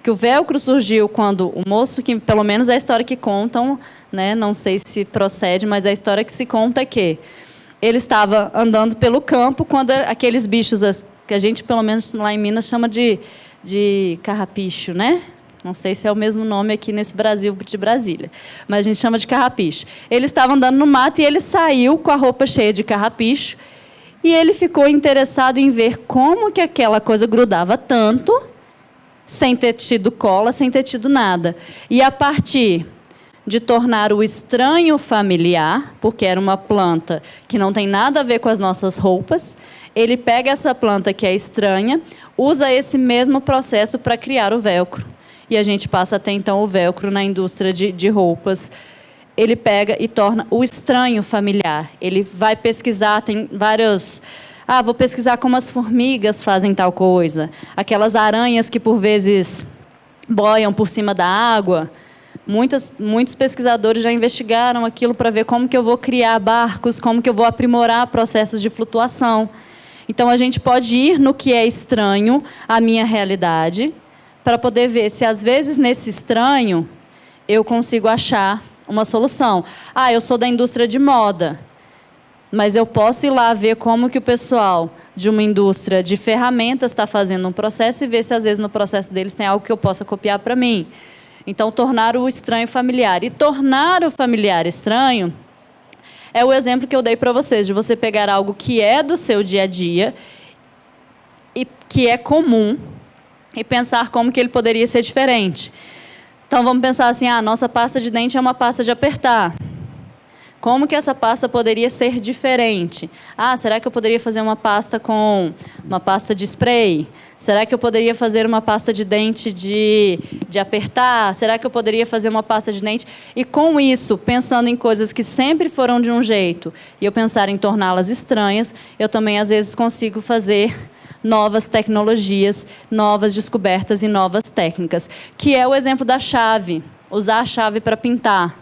S1: Que o velcro surgiu quando o moço, que pelo menos é a história que contam, né, não sei se procede, mas a história que se conta é que ele estava andando pelo campo quando aqueles bichos que a gente, pelo menos lá em Minas, chama de carrapicho, né? Não sei se é o mesmo nome aqui nesse Brasil de Brasília, mas a gente chama de carrapicho. Ele estava andando no mato e ele saiu com a roupa cheia de carrapicho e ele ficou interessado em ver como que aquela coisa grudava tanto, sem ter tido cola, sem ter tido nada. E a partir de tornar o estranho familiar, porque era uma planta que não tem nada a ver com as nossas roupas, ele pega essa planta que é estranha, usa esse mesmo processo para criar o velcro. E a gente passa a ter, então, o velcro na indústria de roupas. Ele pega e torna o estranho familiar. Ele vai pesquisar, tem vários... vou pesquisar como as formigas fazem tal coisa. Aquelas aranhas que, por vezes, boiam por cima da água. Muitos pesquisadores já investigaram aquilo para ver como que eu vou criar barcos, como que eu vou aprimorar processos de flutuação. Então, a gente pode ir no que é estranho à minha realidade, para poder ver se, às vezes, nesse estranho, eu consigo achar uma solução. Eu sou da indústria de moda, mas eu posso ir lá ver como que o pessoal de uma indústria de ferramentas está fazendo um processo e ver se, às vezes, no processo deles tem algo que eu possa copiar para mim. Então, tornar o estranho familiar. E tornar o familiar estranho é o exemplo que eu dei para vocês, de você pegar algo que é do seu dia a dia e que é comum, e pensar como que ele poderia ser diferente. Então, vamos pensar assim, nossa pasta de dente é uma pasta de apertar. Como que essa pasta poderia ser diferente? Será que eu poderia fazer uma pasta com uma pasta de spray? Será que eu poderia fazer uma pasta de dente de apertar? Será que eu poderia fazer uma pasta de dente? E, com isso, pensando em coisas que sempre foram de um jeito, e eu pensar em torná-las estranhas, eu também, às vezes, consigo fazer novas tecnologias, novas descobertas e novas técnicas, que é o exemplo da chave, usar a chave para pintar.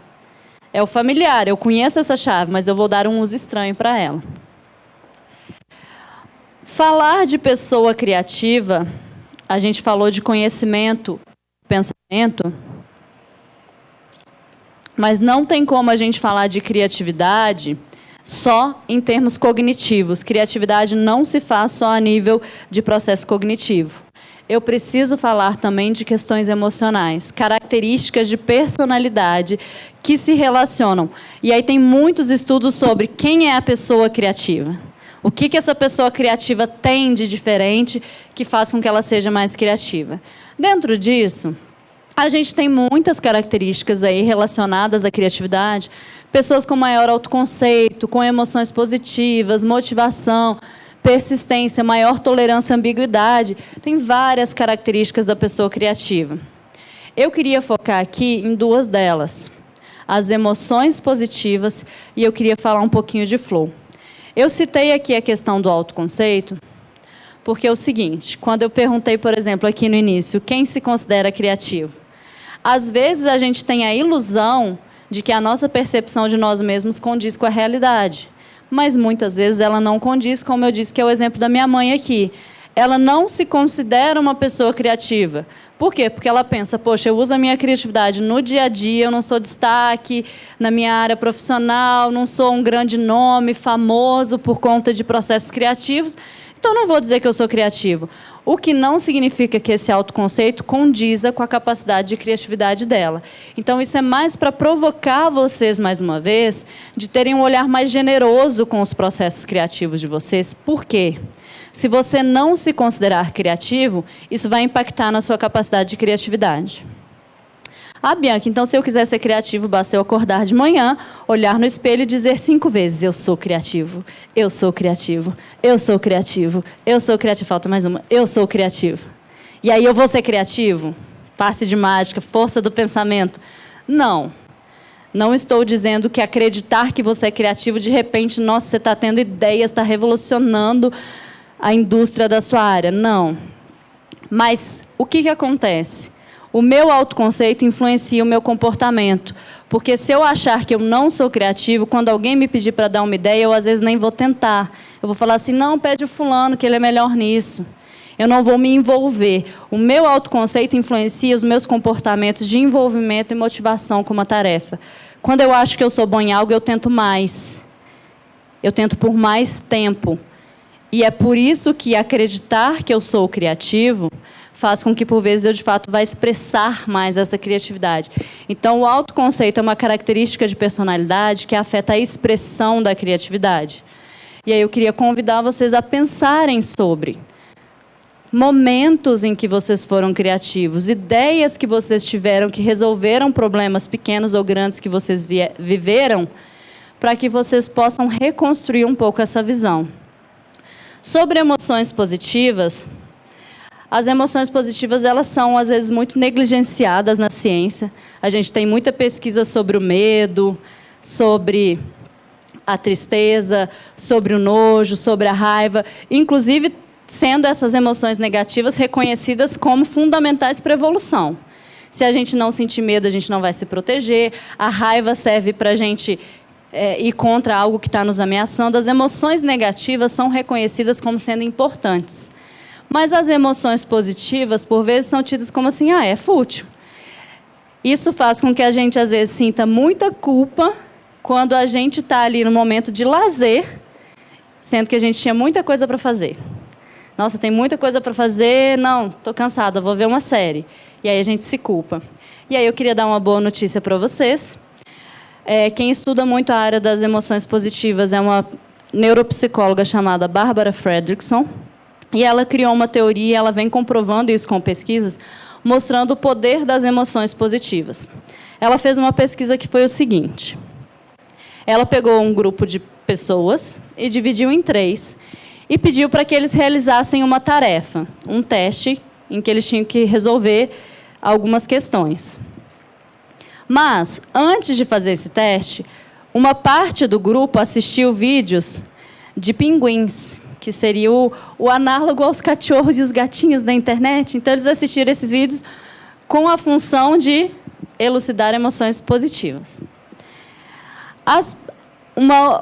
S1: É o familiar, eu conheço essa chave, mas eu vou dar um uso estranho para ela. Falar de pessoa criativa, a gente falou de conhecimento, pensamento, mas não tem como a gente falar de criatividade só em termos cognitivos. Criatividade não se faz só a nível de processo cognitivo. Eu preciso falar também de questões emocionais, características de personalidade que se relacionam. E aí tem muitos estudos sobre quem é a pessoa criativa. O que essa pessoa criativa tem de diferente que faz com que ela seja mais criativa. Dentro disso, a gente tem muitas características aí relacionadas à criatividade. Pessoas com maior autoconceito, com emoções positivas, motivação, persistência, maior tolerância à ambiguidade. Tem várias características da pessoa criativa. Eu queria focar aqui em duas delas. As emoções positivas e eu queria falar um pouquinho de flow. Eu citei aqui a questão do autoconceito, porque é o seguinte, quando eu perguntei, por exemplo, aqui no início, quem se considera criativo? Às vezes a gente tem a ilusão de que a nossa percepção de nós mesmos condiz com a realidade, mas muitas vezes ela não condiz, como eu disse, que é o exemplo da minha mãe aqui. Ela não se considera uma pessoa criativa. Por quê? Porque ela pensa, poxa, eu uso a minha criatividade no dia a dia, eu não sou destaque na minha área profissional, não sou um grande nome, famoso por conta de processos criativos, então não vou dizer que eu sou criativo. O que não significa que esse autoconceito condiza com a capacidade de criatividade dela. Então, isso é mais para provocar vocês, mais uma vez, de terem um olhar mais generoso com os processos criativos de vocês. Por quê? Se você não se considerar criativo, isso vai impactar na sua capacidade de criatividade. Ah, Bianca, então se eu quiser ser criativo, basta eu acordar de manhã, olhar no espelho e dizer 5 vezes, eu sou criativo, eu sou criativo, eu sou criativo, eu sou criativo. Falta mais uma, eu sou criativo. E aí eu vou ser criativo? Passe de mágica, força do pensamento. Não. Não estou dizendo que acreditar que você é criativo, de repente, nossa, você está tendo ideias, está revolucionando a indústria da sua área. Não. Mas o que acontece? O meu autoconceito influencia o meu comportamento. Porque se eu achar que eu não sou criativo, quando alguém me pedir para dar uma ideia, eu às vezes nem vou tentar. Eu vou falar assim, não, pede o fulano, que ele é melhor nisso. Eu não vou me envolver. O meu autoconceito influencia os meus comportamentos de envolvimento e motivação com uma tarefa. Quando eu acho que eu sou bom em algo, eu tento mais. Eu tento por mais tempo. E é por isso que acreditar que eu sou criativo faz com que, por vezes, eu, de fato, vá expressar mais essa criatividade. Então, o autoconceito é uma característica de personalidade que afeta a expressão da criatividade. E aí eu queria convidar vocês a pensarem sobre momentos em que vocês foram criativos, ideias que vocês tiveram que resolveram problemas pequenos ou grandes que vocês viveram, para que vocês possam reconstruir um pouco essa visão. Sobre emoções positivas, as emoções positivas, elas são, às vezes, muito negligenciadas na ciência. A gente tem muita pesquisa sobre o medo, sobre a tristeza, sobre o nojo, sobre a raiva, inclusive sendo essas emoções negativas reconhecidas como fundamentais para a evolução. Se a gente não sentir medo, a gente não vai se proteger. A raiva serve para a gente ir contra algo que está nos ameaçando. As emoções negativas são reconhecidas como sendo importantes. Mas as emoções positivas, por vezes, são tidas como assim, é fútil. Isso faz com que a gente, às vezes, sinta muita culpa quando a gente está ali no momento de lazer, sendo que a gente tinha muita coisa para fazer. Nossa, tem muita coisa para fazer, não, estou cansada, vou ver uma série. E aí a gente se culpa. E aí eu queria dar uma boa notícia para vocês. Quem estuda muito a área das emoções positivas é uma neuropsicóloga chamada Barbara Fredrickson. E ela criou uma teoria, ela vem comprovando isso com pesquisas, mostrando o poder das emoções positivas. Ela fez uma pesquisa que foi o seguinte. Ela pegou um grupo de pessoas e dividiu em 3 e pediu para que eles realizassem uma tarefa, um teste, em que eles tinham que resolver algumas questões. Mas, antes de fazer esse teste, uma parte do grupo assistiu vídeos de pinguins, que seria o análogo aos cachorros e os gatinhos da internet. Então, eles assistiram esses vídeos com a função de elucidar emoções positivas.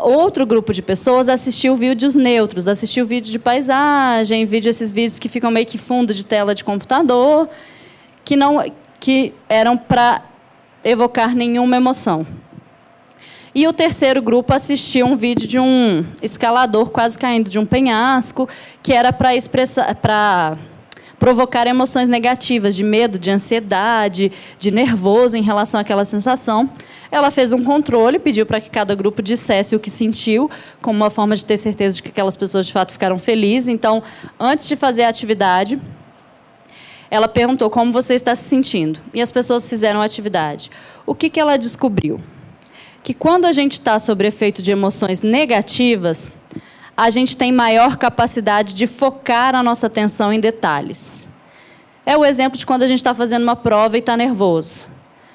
S1: Outro grupo de pessoas assistiu vídeos neutros, assistiu vídeo de paisagem, esses vídeos que ficam meio que fundo de tela de computador, que eram para evocar nenhuma emoção. E o terceiro grupo assistiu um vídeo de um escalador quase caindo de um penhasco, que era para provocar emoções negativas, de medo, de ansiedade, de nervoso em relação àquela sensação. Ela fez um controle, pediu para que cada grupo dissesse o que sentiu, como uma forma de ter certeza de que aquelas pessoas, de fato, ficaram felizes. Então, antes de fazer a atividade, ela perguntou como você está se sentindo. E as pessoas fizeram a atividade. O que ela descobriu? Que quando a gente está sob efeito de emoções negativas, a gente tem maior capacidade de focar a nossa atenção em detalhes. É o exemplo de quando a gente está fazendo uma prova e está nervoso.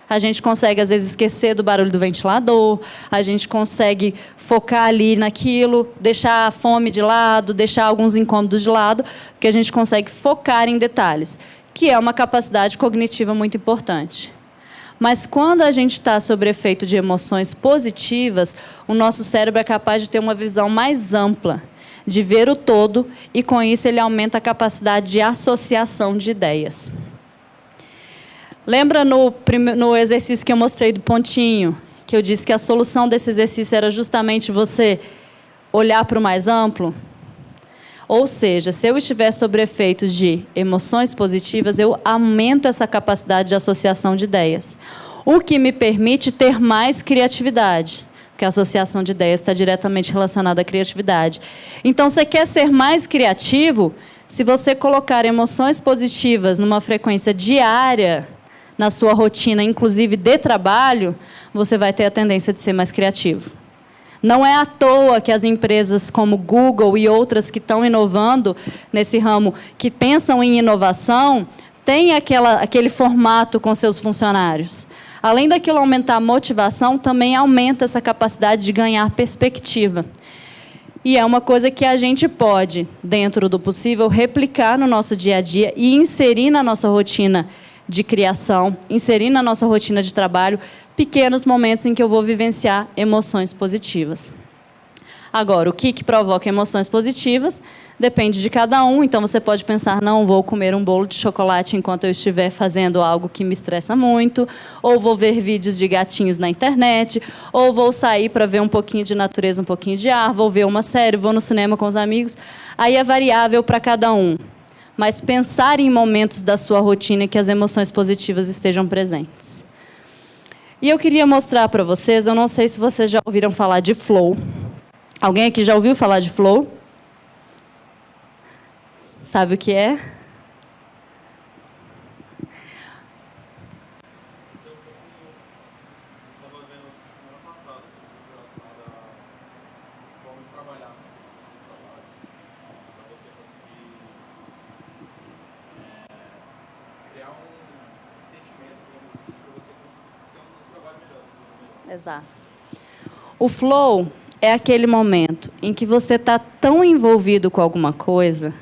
S1: A gente consegue, às vezes, esquecer do barulho do ventilador, a gente consegue focar ali naquilo, deixar a fome de lado, deixar alguns incômodos de lado, porque a gente consegue focar em detalhes, que é uma capacidade cognitiva muito importante. Mas quando a gente está sob efeito de emoções positivas, o nosso cérebro é capaz de ter uma visão mais ampla, de ver o todo, e com isso ele aumenta a capacidade de associação de ideias. Lembra no exercício que eu mostrei do pontinho, que eu disse que a solução desse exercício era justamente você olhar para o mais amplo? Ou seja, se eu estiver sob efeitos de emoções positivas, eu aumento essa capacidade de associação de ideias, o que me permite ter mais criatividade, porque a associação de ideias está diretamente relacionada à criatividade. Então, você quer ser mais criativo? Se você colocar emoções positivas numa frequência diária na sua rotina, inclusive de trabalho, você vai ter a tendência de ser mais criativo. Não é à toa que as empresas como Google e outras que estão inovando nesse ramo, que pensam em inovação, têm aquele formato com seus funcionários. Além daquilo aumentar a motivação, também aumenta essa capacidade de ganhar perspectiva. E é uma coisa que a gente pode, dentro do possível, replicar no nosso dia a dia e inserir na nossa rotina de criação, inserir na nossa rotina de trabalho, pequenos momentos em que eu vou vivenciar emoções positivas. Agora, o que provoca emoções positivas depende de cada um. Então, você pode pensar, não, vou comer um bolo de chocolate enquanto eu estiver fazendo algo que me estressa muito, ou vou ver vídeos de gatinhos na internet, ou vou sair para ver um pouquinho de natureza, um pouquinho de ar, vou ver uma série, vou no cinema com os amigos. Aí é variável para cada um. Mas pensar em momentos da sua rotina que as emoções positivas estejam presentes. E eu queria mostrar para vocês, eu não sei se vocês já ouviram falar de flow. Alguém aqui já ouviu falar de flow? Sabe o que é? Exato. O flow é aquele momento em que você está tão envolvido com alguma coisa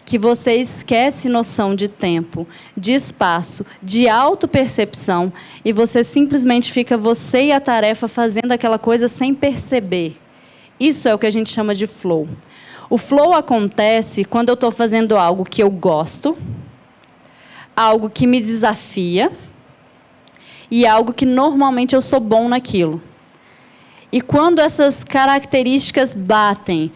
S1: que você esquece noção de tempo, de espaço, de autopercepção, e você simplesmente fica você e a tarefa fazendo aquela coisa sem perceber. Isso é o que a gente chama de flow. O flow acontece quando eu estou fazendo algo que eu gosto, algo que me desafia, e algo que normalmente eu sou bom naquilo. E quando essas características batem,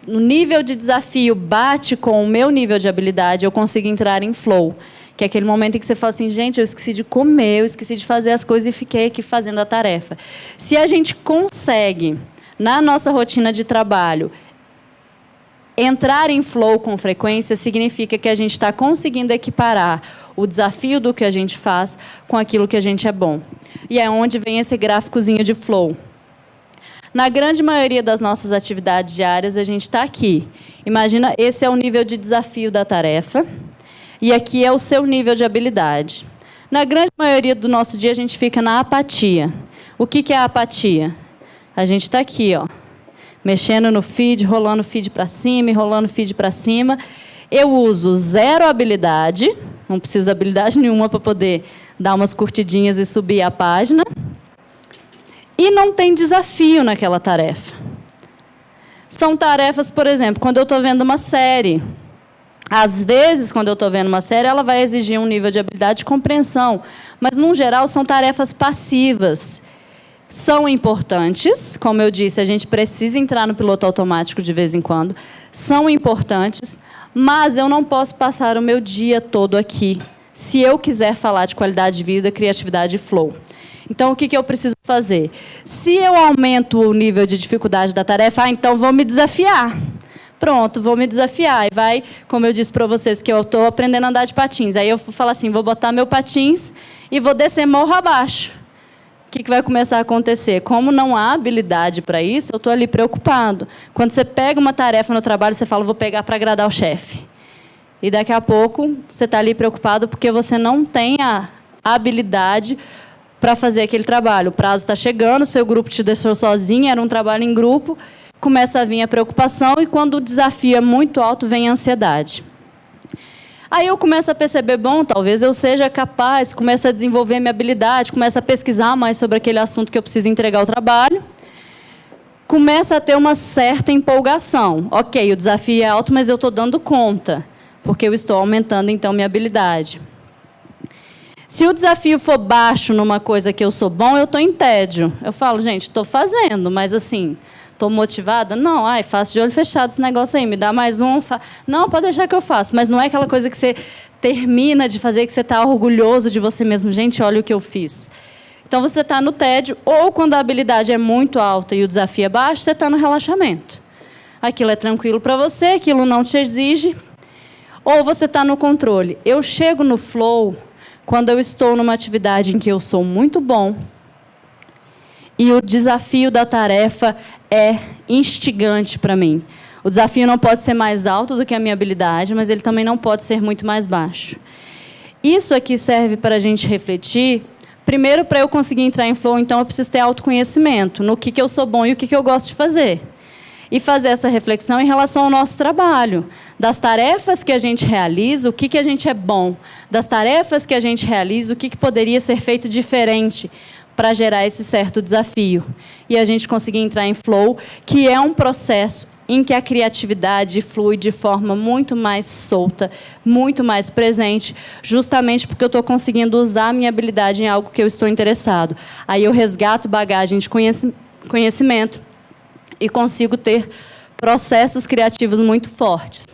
S1: no nível de desafio bate com o meu nível de habilidade, eu consigo entrar em flow, que é aquele momento em que você fala assim, gente, eu esqueci de comer, eu esqueci de fazer as coisas e fiquei aqui fazendo a tarefa. Se a gente consegue, na nossa rotina de trabalho, entrar em flow com frequência, significa que a gente está conseguindo equiparar o desafio do que a gente faz com aquilo que a gente é bom. E é onde vem esse gráficozinho de flow. Na grande maioria das nossas atividades diárias, a gente está aqui. Imagina, esse é o nível de desafio da tarefa, e aqui é o seu nível de habilidade. Na grande maioria do nosso dia, a gente fica na apatia. O que é a apatia? A gente está aqui, ó, Mexendo no feed, rolando o feed para cima e rolando o feed para cima. Eu uso 0 habilidade, não preciso habilidade nenhuma para poder dar umas curtidinhas e subir a página. E não tem desafio naquela tarefa. São tarefas, por exemplo, quando eu estou vendo uma série. Às vezes, quando eu estou vendo uma série, ela vai exigir um nível de habilidade e compreensão. Mas, no geral, são tarefas passivas. São importantes, como eu disse, a gente precisa entrar no piloto automático de vez em quando. São importantes, mas eu não posso passar o meu dia todo aqui, se eu quiser falar de qualidade de vida, criatividade e flow. Então, o que eu preciso fazer? Se eu aumento o nível de dificuldade da tarefa, então vou me desafiar. Pronto, vou me desafiar. E vai, como eu disse para vocês, que eu estou aprendendo a andar de patins. Aí eu vou falar assim, vou botar meu patins e vou descer morro abaixo. O que vai começar a acontecer? Como não há habilidade para isso, eu estou ali preocupado. Quando você pega uma tarefa no trabalho, você fala, vou pegar para agradar o chefe. E daqui a pouco, você está ali preocupado porque você não tem a habilidade para fazer aquele trabalho. O prazo está chegando, seu grupo te deixou sozinho, era um trabalho em grupo, começa a vir a preocupação e quando o desafio é muito alto, vem a ansiedade. Aí eu começo a perceber, bom, talvez eu seja capaz, começo a desenvolver minha habilidade, começo a pesquisar mais sobre aquele assunto que eu preciso entregar o trabalho, começa a ter uma certa empolgação. Ok, o desafio é alto, mas eu estou dando conta, porque eu estou aumentando, então, minha habilidade. Se o desafio for baixo numa coisa que eu sou bom, eu estou em tédio. Eu falo, gente, estou fazendo, mas assim... Estou motivada? Não, faço de olho fechado esse negócio aí, me dá mais um. Não, pode deixar que eu faço, mas não é aquela coisa que você termina de fazer, que você está orgulhoso de você mesmo. Gente, olha o que eu fiz. Então, você está no tédio, ou quando a habilidade é muito alta e o desafio é baixo, você está no relaxamento. Aquilo é tranquilo para você, aquilo não te exige, ou você está no controle. Eu chego no flow quando eu estou numa atividade em que eu sou muito bom, e o desafio da tarefa é instigante para mim. O desafio não pode ser mais alto do que a minha habilidade, mas ele também não pode ser muito mais baixo. Isso aqui serve para a gente refletir. Primeiro, para eu conseguir entrar em flow, então, eu preciso ter autoconhecimento no que eu sou bom e o que eu gosto de fazer. E fazer essa reflexão em relação ao nosso trabalho. Das tarefas que a gente realiza, o que a gente é bom. Das tarefas que a gente realiza, o que poderia ser feito diferente para gerar esse certo desafio. E a gente conseguir entrar em flow, que é um processo em que a criatividade flui de forma muito mais solta, muito mais presente, justamente porque eu estou conseguindo usar a minha habilidade em algo que eu estou interessado. Aí eu resgato bagagem de conhecimento e consigo ter processos criativos muito fortes.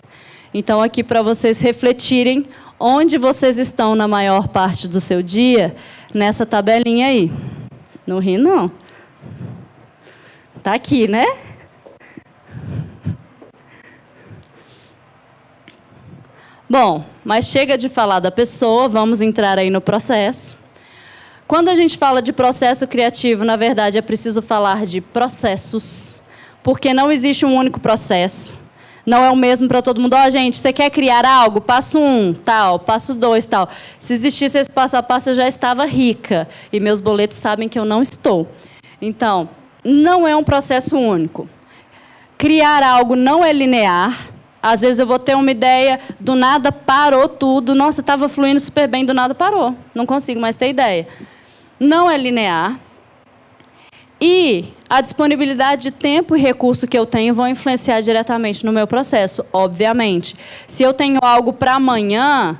S1: Então, aqui para vocês refletirem onde vocês estão na maior parte do seu dia, nessa tabelinha aí. Não ri, não. Está aqui, né? Bom, mas chega de falar da pessoa, vamos entrar aí no processo. Quando a gente fala de processo criativo, na verdade, é preciso falar de processos, porque não existe um único processo. Não é o mesmo para todo mundo. Gente, você quer criar algo? Passo 1, tal. Passo 2, tal. Se existisse esse passo a passo, eu já estava rica. E meus boletos sabem que eu não estou. Então, não é um processo único. Criar algo não é linear. Às vezes eu vou ter uma ideia, do nada parou tudo. Nossa, estava fluindo super bem, do nada parou. Não consigo mais ter ideia. Não é linear. E a disponibilidade de tempo e recurso que eu tenho vão influenciar diretamente no meu processo, obviamente. Se eu tenho algo para amanhã,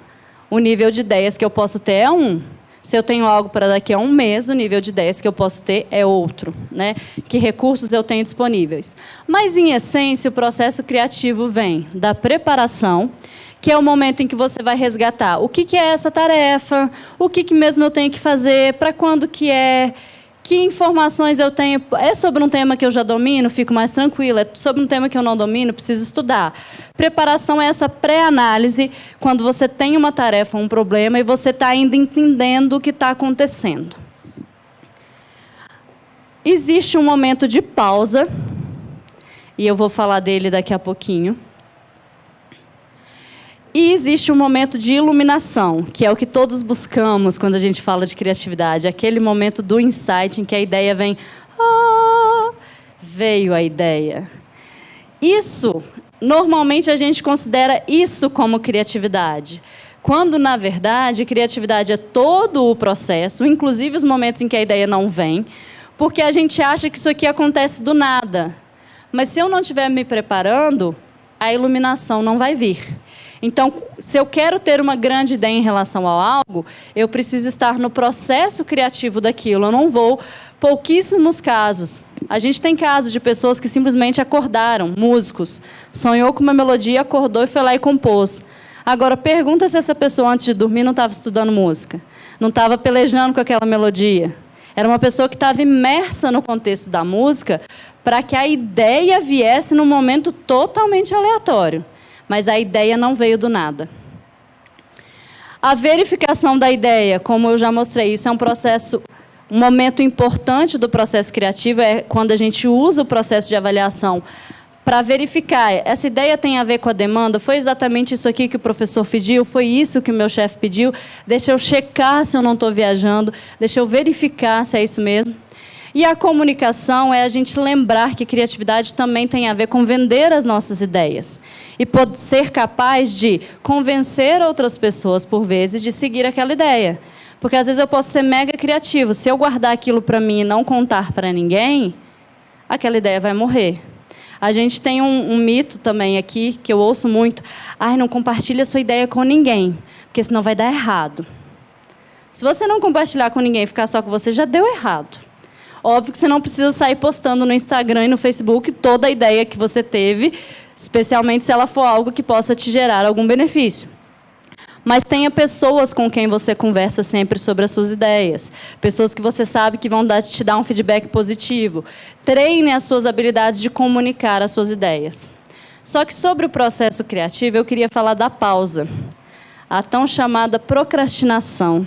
S1: o nível de ideias que eu posso ter é 1. Se eu tenho algo para daqui a um mês, o nível de ideias que eu posso ter é outro, né? Que recursos eu tenho disponíveis. Mas, em essência, o processo criativo vem da preparação, que é o momento em que você vai resgatar o que é essa tarefa, o que mesmo eu tenho que fazer, para quando que é, que informações eu tenho. É sobre um tema que eu já domino, fico mais tranquila. É sobre um tema que eu não domino, preciso estudar. Preparação é essa pré-análise, quando você tem uma tarefa, um problema, e você está ainda entendendo o que está acontecendo. Existe um momento de pausa, e eu vou falar dele daqui a pouquinho. E existe um momento de iluminação, que é o que todos buscamos quando a gente fala de criatividade. Aquele momento do insight em que a ideia vem veio a ideia. Isso, normalmente a gente considera isso como criatividade. Quando, na verdade, criatividade é todo o processo, inclusive os momentos em que a ideia não vem, porque a gente acha que isso aqui acontece do nada. Mas se eu não estiver me preparando, a iluminação não vai vir. Então, se eu quero ter uma grande ideia em relação a algo, eu preciso estar no processo criativo daquilo. Eu não vou... Pouquíssimos casos. A gente tem casos de pessoas que simplesmente acordaram, músicos, sonhou com uma melodia, acordou e foi lá e compôs. Agora, pergunta se essa pessoa, antes de dormir, não estava estudando música, não estava pelejando com aquela melodia. Era uma pessoa que estava imersa no contexto da música para que a ideia viesse num momento totalmente aleatório. Mas a ideia não veio do nada. A verificação da ideia, como eu já mostrei, isso é um processo, um momento importante do processo criativo, é quando a gente usa o processo de avaliação para verificar, essa ideia tem a ver com a demanda? Foi exatamente isso aqui que o professor pediu? Foi isso que o meu chefe pediu? Deixa eu checar se eu não estou viajando, deixa eu verificar se é isso mesmo. E a comunicação é a gente lembrar que criatividade também tem a ver com vender as nossas ideias. E pode ser capaz de convencer outras pessoas, por vezes, de seguir aquela ideia. Porque, às vezes, eu posso ser mega criativo. Se eu guardar aquilo para mim e não contar para ninguém, aquela ideia vai morrer. A gente tem um mito também aqui, que eu ouço muito. Ai, não compartilha a sua ideia com ninguém, porque senão vai dar errado. Se você não compartilhar com ninguém e ficar só com você, já deu errado. Óbvio que você não precisa sair postando no Instagram e no Facebook toda a ideia que você teve, especialmente se ela for algo que possa te gerar algum benefício. Mas tenha pessoas com quem você conversa sempre sobre as suas ideias. Pessoas que você sabe que vão te dar um feedback positivo. Treine as suas habilidades de comunicar as suas ideias. Só que sobre o processo criativo, eu queria falar da pausa. A tão chamada procrastinação.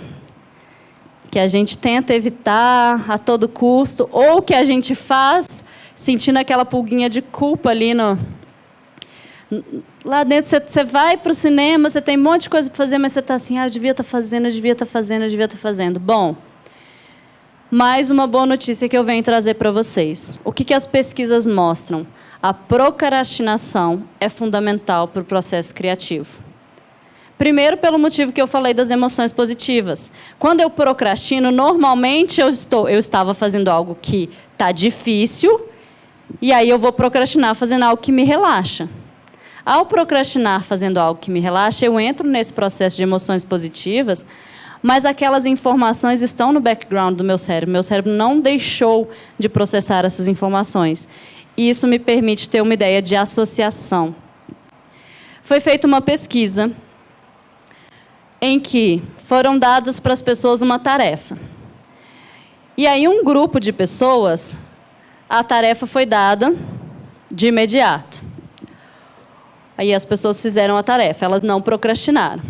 S1: Que a gente tenta evitar a todo custo, ou que a gente faz sentindo aquela pulguinha de culpa ali lá dentro. Você vai para o cinema, você tem um monte de coisa para fazer, mas você está assim, eu devia estar fazendo, eu devia estar fazendo, eu devia estar fazendo. Bom, mais uma boa notícia que eu venho trazer para vocês. O que as pesquisas mostram? A procrastinação é fundamental para o processo criativo. Primeiro, pelo motivo que eu falei das emoções positivas. Quando eu procrastino, normalmente eu estava fazendo algo que está difícil, e aí eu vou procrastinar fazendo algo que me relaxa. Ao procrastinar fazendo algo que me relaxa, eu entro nesse processo de emoções positivas, mas aquelas informações estão no background do meu cérebro. Meu cérebro não deixou de processar essas informações. E isso me permite ter uma ideia de associação. Foi feita uma pesquisa em que foram dadas para as pessoas uma tarefa. E aí um grupo de pessoas, a tarefa foi dada de imediato. Aí as pessoas fizeram a tarefa, elas não procrastinaram.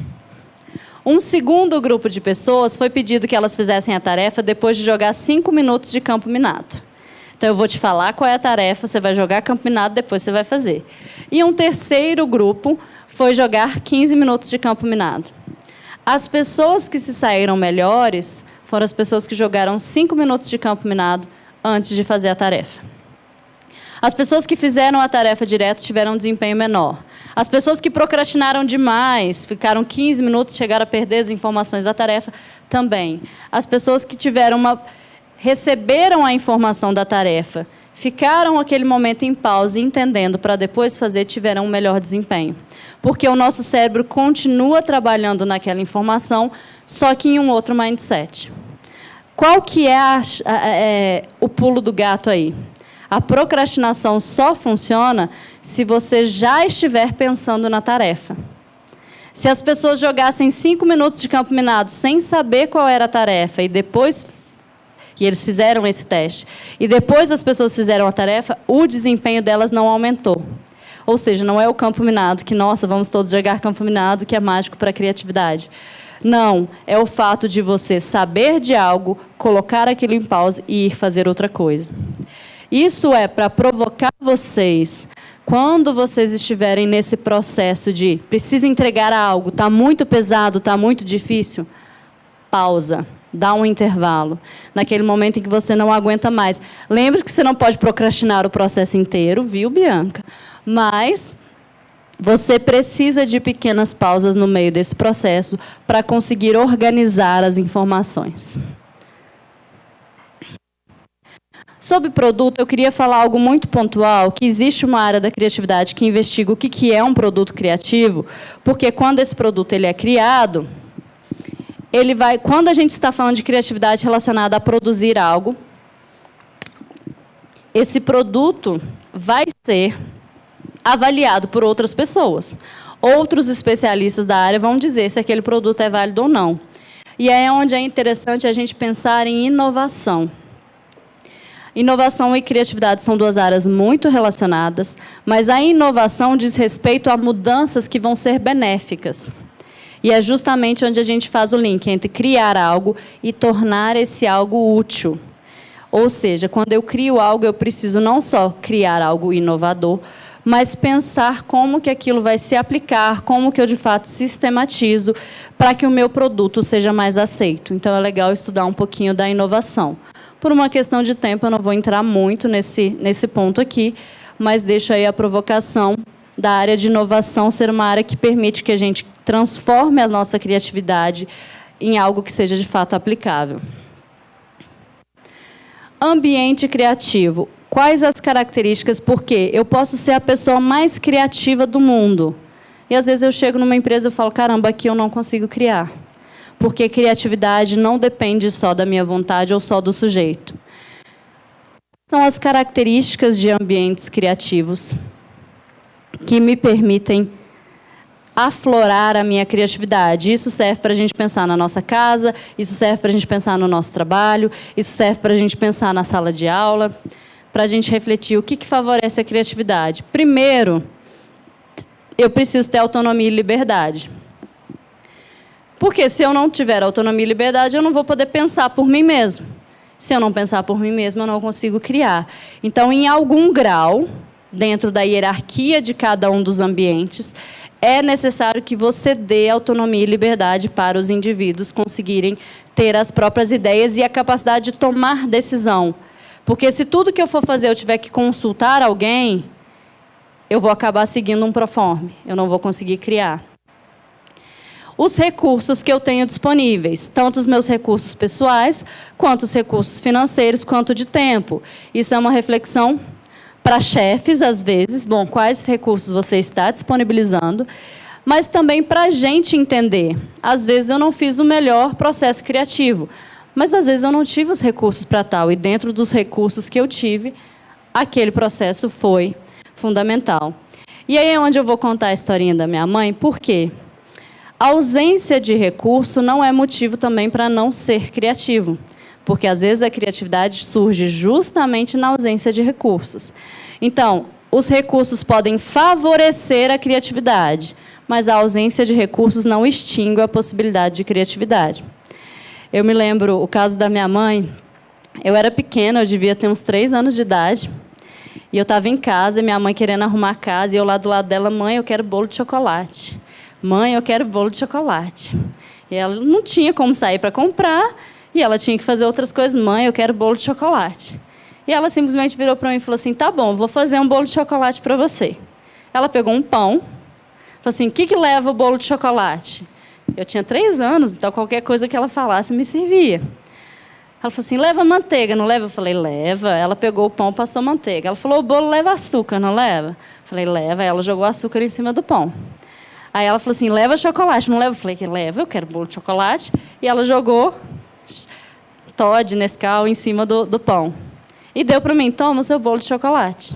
S1: Um segundo grupo de pessoas foi pedido que elas fizessem a tarefa depois de jogar 5 minutos de campo minado. Então, eu vou te falar qual é a tarefa, você vai jogar campo minado, depois você vai fazer. E um terceiro grupo foi jogar 15 minutos de campo minado. As pessoas que se saíram melhores foram as pessoas que jogaram 5 minutos de campo minado antes de fazer a tarefa. As pessoas que fizeram a tarefa direto tiveram um desempenho menor. As pessoas que procrastinaram demais, ficaram 15 minutos, chegaram a perder as informações da tarefa, também. As pessoas que receberam a informação da tarefa, ficaram aquele momento em pausa, entendendo, para depois fazer, tiveram um melhor desempenho. Porque o nosso cérebro continua trabalhando naquela informação, só que em um outro mindset. Qual que é o pulo do gato aí? A procrastinação só funciona se você já estiver pensando na tarefa. Se as pessoas jogassem 5 minutos de campo minado sem saber qual era a tarefa e eles fizeram esse teste, e depois as pessoas fizeram a tarefa, o desempenho delas não aumentou. Ou seja, não é o campo minado que, nossa, vamos todos jogar campo minado, que é mágico para a criatividade. Não, é o fato de você saber de algo, colocar aquilo em pausa e ir fazer outra coisa. Isso é para provocar vocês, quando vocês estiverem nesse processo de precisa entregar algo, está muito pesado, está muito difícil, pausa. Dá um intervalo. Naquele momento em que você não aguenta mais. Lembre que você não pode procrastinar o processo inteiro, viu, Bianca? Mas você precisa de pequenas pausas no meio desse processo para conseguir organizar as informações. Sobre produto, eu queria falar algo muito pontual, que existe uma área da criatividade que investiga o que é um produto criativo, porque quando esse produto ele é criado, quando a gente está falando de criatividade relacionada a produzir algo, esse produto vai ser avaliado por outras pessoas. Outros especialistas da área vão dizer se aquele produto é válido ou não. E aí é onde é interessante a gente pensar em inovação. Inovação e criatividade são duas áreas muito relacionadas, mas a inovação diz respeito a mudanças que vão ser benéficas. E é justamente onde a gente faz o link entre criar algo e tornar esse algo útil. Ou seja, quando eu crio algo, eu preciso não só criar algo inovador, mas pensar como que aquilo vai se aplicar, como que eu, de fato, sistematizo para que o meu produto seja mais aceito. Então, é legal estudar um pouquinho da inovação. Por uma questão de tempo, eu não vou entrar muito nesse ponto aqui, mas deixo aí a provocação da área de inovação ser uma área que permite que a gente transforme a nossa criatividade em algo que seja, de fato, aplicável. Ambiente criativo. Quais as características? Porque eu posso ser a pessoa mais criativa do mundo. E, às vezes, eu chego numa empresa e falo, caramba, aqui eu não consigo criar. Porque criatividade não depende só da minha vontade ou só do sujeito. São as características de ambientes criativos que me permitem aflorar a minha criatividade. Isso serve para a gente pensar na nossa casa, isso serve para a gente pensar no nosso trabalho, isso serve para a gente pensar na sala de aula, para a gente refletir o que favorece a criatividade. Primeiro, eu preciso ter autonomia e liberdade. Porque se eu não tiver autonomia e liberdade, eu não vou poder pensar por mim mesmo. Se eu não pensar por mim mesmo, eu não consigo criar. Então, em algum grau, dentro da hierarquia de cada um dos ambientes, é necessário que você dê autonomia e liberdade para os indivíduos conseguirem ter as próprias ideias e a capacidade de tomar decisão. Porque se tudo que eu for fazer eu tiver que consultar alguém, eu vou acabar seguindo um proforme, eu não vou conseguir criar. Os recursos que eu tenho disponíveis, tanto os meus recursos pessoais, quanto os recursos financeiros, quanto de tempo. Isso é uma reflexão para chefes, às vezes, bom, quais recursos você está disponibilizando, mas também para a gente entender. Às vezes eu não fiz o melhor processo criativo, mas às vezes eu não tive os recursos para tal, e dentro dos recursos que eu tive, aquele processo foi fundamental. E aí é onde eu vou contar a historinha da minha mãe, por quê? A ausência de recurso não é motivo também para não ser criativo, porque às vezes a criatividade surge justamente na ausência de recursos. Então, os recursos podem favorecer a criatividade, mas a ausência de recursos não extingue a possibilidade de criatividade. Eu me lembro o caso da minha mãe. Eu era pequena, eu devia ter uns 3 anos de idade, e eu estava em casa, minha mãe querendo arrumar a casa, e eu lá do lado dela, mãe, eu quero bolo de chocolate. Mãe, eu quero bolo de chocolate. E ela não tinha como sair para comprar, e ela tinha que fazer outras coisas. Mãe, eu quero bolo de chocolate. E ela simplesmente virou para mim e falou assim, tá bom, vou fazer um bolo de chocolate para você. Ela pegou um pão, falou assim, o que leva o bolo de chocolate? Eu tinha 3 anos, então qualquer coisa que ela falasse me servia. Ela falou assim, leva manteiga, não leva? Eu falei, leva. Ela pegou o pão, passou manteiga. Ela falou, o bolo leva açúcar, não leva? Eu falei, leva. Ela jogou açúcar em cima do pão. Aí ela falou assim, leva chocolate, não leva? Eu falei, que leva, eu quero bolo de chocolate. E ela jogou Toddy, Nescau em cima do pão. E deu para mim, toma o seu bolo de chocolate.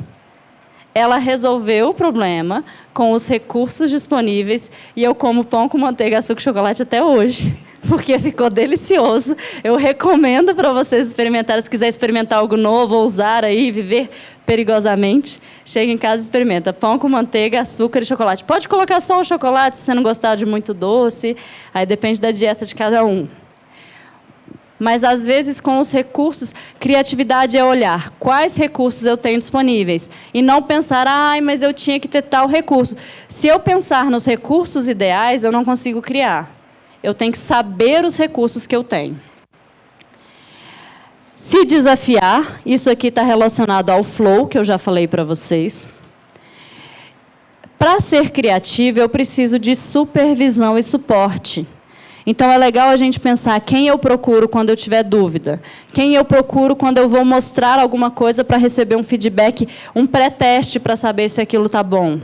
S1: Ela resolveu o problema com os recursos disponíveis e eu como pão com manteiga, açúcar e chocolate até hoje, porque ficou delicioso. Eu recomendo para vocês experimentarem, se quiser experimentar algo novo, ousar aí, viver perigosamente, chega em casa e experimenta. Pão com manteiga, açúcar e chocolate. Pode colocar só o chocolate se você não gostar de muito doce, aí depende da dieta de cada um. Mas, às vezes, com os recursos, criatividade é olhar quais recursos eu tenho disponíveis. E não pensar, mas eu tinha que ter tal recurso. Se eu pensar nos recursos ideais, eu não consigo criar. Eu tenho que saber os recursos que eu tenho. Se desafiar, isso aqui está relacionado ao flow, que eu já falei para vocês. Para ser criativo, eu preciso de supervisão e suporte. Então, é legal a gente pensar quem eu procuro quando eu tiver dúvida. Quem eu procuro quando eu vou mostrar alguma coisa para receber um feedback, um pré-teste para saber se aquilo está bom.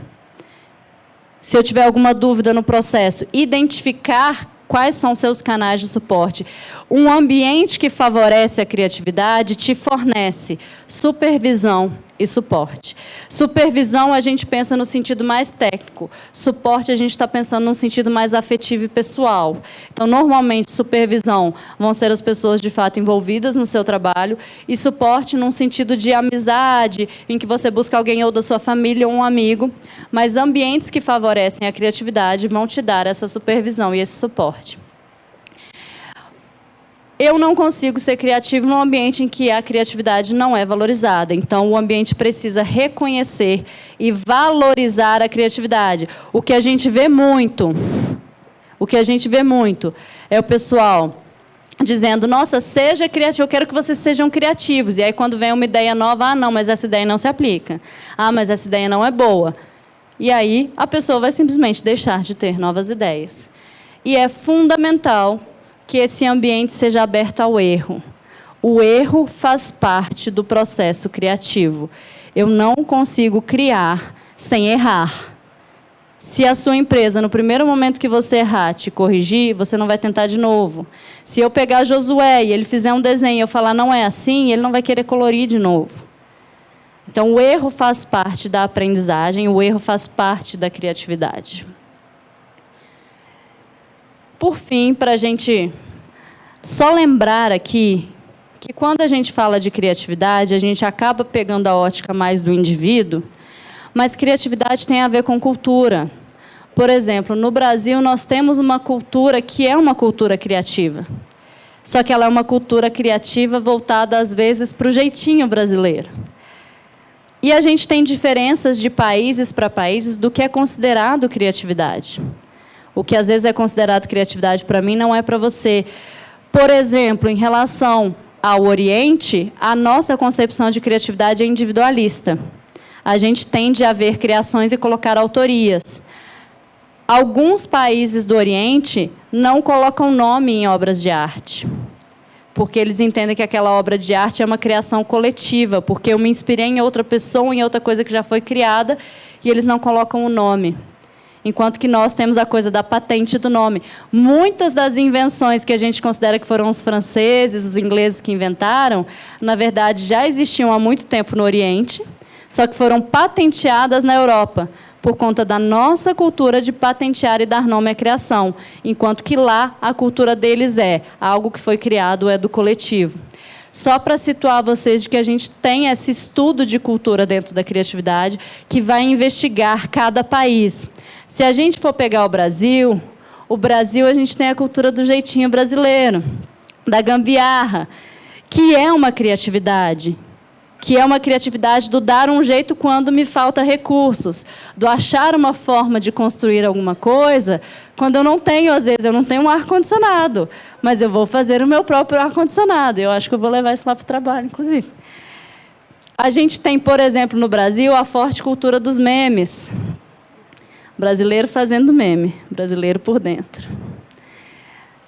S1: Se eu tiver alguma dúvida no processo, identificar quais são seus canais de suporte. Um ambiente que favorece a criatividade te fornece supervisão e suporte. Supervisão, a gente pensa no sentido mais técnico. Suporte, a gente está pensando no sentido mais afetivo e pessoal. Então, normalmente, supervisão vão ser as pessoas, de fato, envolvidas no seu trabalho, e suporte num sentido de amizade, em que você busca alguém ou da sua família ou um amigo, mas ambientes que favorecem a criatividade vão te dar essa supervisão e esse suporte. Eu não consigo ser criativo num ambiente em que a criatividade não é valorizada. Então, o ambiente precisa reconhecer e valorizar a criatividade. O que a gente vê muito é o pessoal dizendo, nossa, seja criativo, eu quero que vocês sejam criativos. E aí, quando vem uma ideia nova, ah, não, mas essa ideia não se aplica. Ah, mas essa ideia não é boa. E aí, a pessoa vai simplesmente deixar de ter novas ideias. E é fundamental que esse ambiente seja aberto ao erro. O erro faz parte do processo criativo. Eu não consigo criar sem errar. Se a sua empresa, no primeiro momento que você errar, te corrigir, você não vai tentar de novo. Se eu pegar Josué e ele fizer um desenho e eu falar não é assim, ele não vai querer colorir de novo. Então, o erro faz parte da aprendizagem, o erro faz parte da criatividade. Por fim, para a gente só lembrar aqui que quando a gente fala de criatividade, a gente acaba pegando a ótica mais do indivíduo, mas criatividade tem a ver com cultura. Por exemplo, no Brasil, nós temos uma cultura que é uma cultura criativa. Só que ela é uma cultura criativa voltada, às vezes, para o jeitinho brasileiro. E a gente tem diferenças de países para países do que é considerado criatividade. O que às vezes é considerado criatividade para mim não é para você. Por exemplo, em relação ao Oriente, a nossa concepção de criatividade é individualista. A gente tende a ver criações e colocar autorias. Alguns países do Oriente não colocam nome em obras de arte, porque eles entendem que aquela obra de arte é uma criação coletiva, porque eu me inspirei em outra pessoa, em outra coisa que já foi criada, e eles não colocam o nome. Enquanto que nós temos a coisa da patente do nome. Muitas das invenções que a gente considera que foram os franceses, os ingleses que inventaram, na verdade, já existiam há muito tempo no Oriente, só que foram patenteadas na Europa, por conta da nossa cultura de patentear e dar nome à criação, enquanto que lá a cultura deles é algo que foi criado, é do coletivo. Só para situar vocês de que a gente tem esse estudo de cultura dentro da criatividade, que vai investigar cada país. Se a gente for pegar o Brasil a gente tem a cultura do jeitinho brasileiro, da gambiarra, que é uma criatividade. Que é uma criatividade do dar um jeito quando me falta recursos, do achar uma forma de construir alguma coisa quando eu não tenho, às vezes, eu não tenho um ar-condicionado, mas eu vou fazer o meu próprio ar-condicionado. Eu acho que eu vou levar isso lá para o trabalho, inclusive. A gente tem, por exemplo, no Brasil, a forte cultura dos memes. Brasileiro fazendo meme, brasileiro por dentro.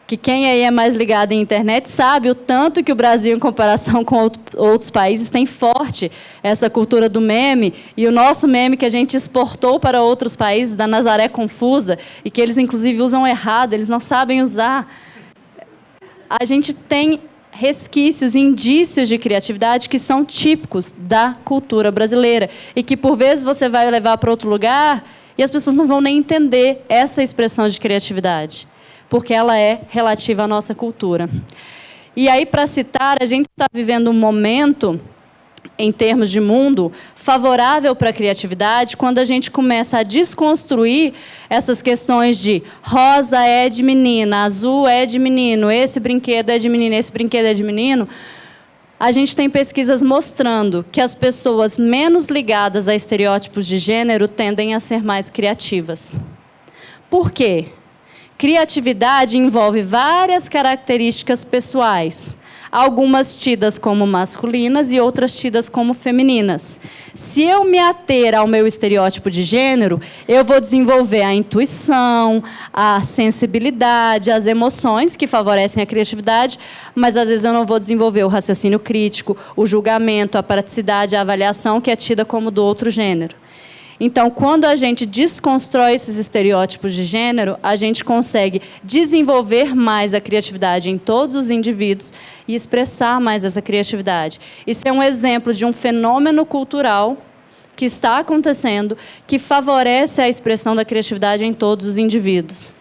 S1: Que quem aí é mais ligado em internet sabe o tanto que o Brasil, em comparação com outros países, tem forte essa cultura do meme. E o nosso meme que a gente exportou para outros países, da Nazaré Confusa, e que eles, inclusive, usam errado, eles não sabem usar. A gente tem resquícios, indícios de criatividade que são típicos da cultura brasileira. E que, por vezes, você vai levar para outro lugar e as pessoas não vão nem entender essa expressão de criatividade, porque ela é relativa à nossa cultura. E aí, para citar, a gente está vivendo um momento, em termos de mundo, favorável para a criatividade, quando a gente começa a desconstruir essas questões de rosa é de menina, azul é de menino, esse brinquedo é de menina, esse brinquedo é de menino. A gente tem pesquisas mostrando que as pessoas menos ligadas a estereótipos de gênero tendem a ser mais criativas. Por quê? Criatividade envolve várias características pessoais. algumas tidas como masculinas e outras tidas como femininas. Se eu me ater ao meu estereótipo de gênero, eu vou desenvolver a intuição, a sensibilidade, as emoções, que favorecem a criatividade, mas, às vezes, eu não vou desenvolver o raciocínio crítico, o julgamento, a praticidade, a avaliação, que é tida como do outro gênero. Então, quando a gente desconstrói esses estereótipos de gênero, a gente consegue desenvolver mais a criatividade em todos os indivíduos e expressar mais essa criatividade. Isso é um exemplo de um fenômeno cultural que está acontecendo, que favorece a expressão da criatividade em todos os indivíduos.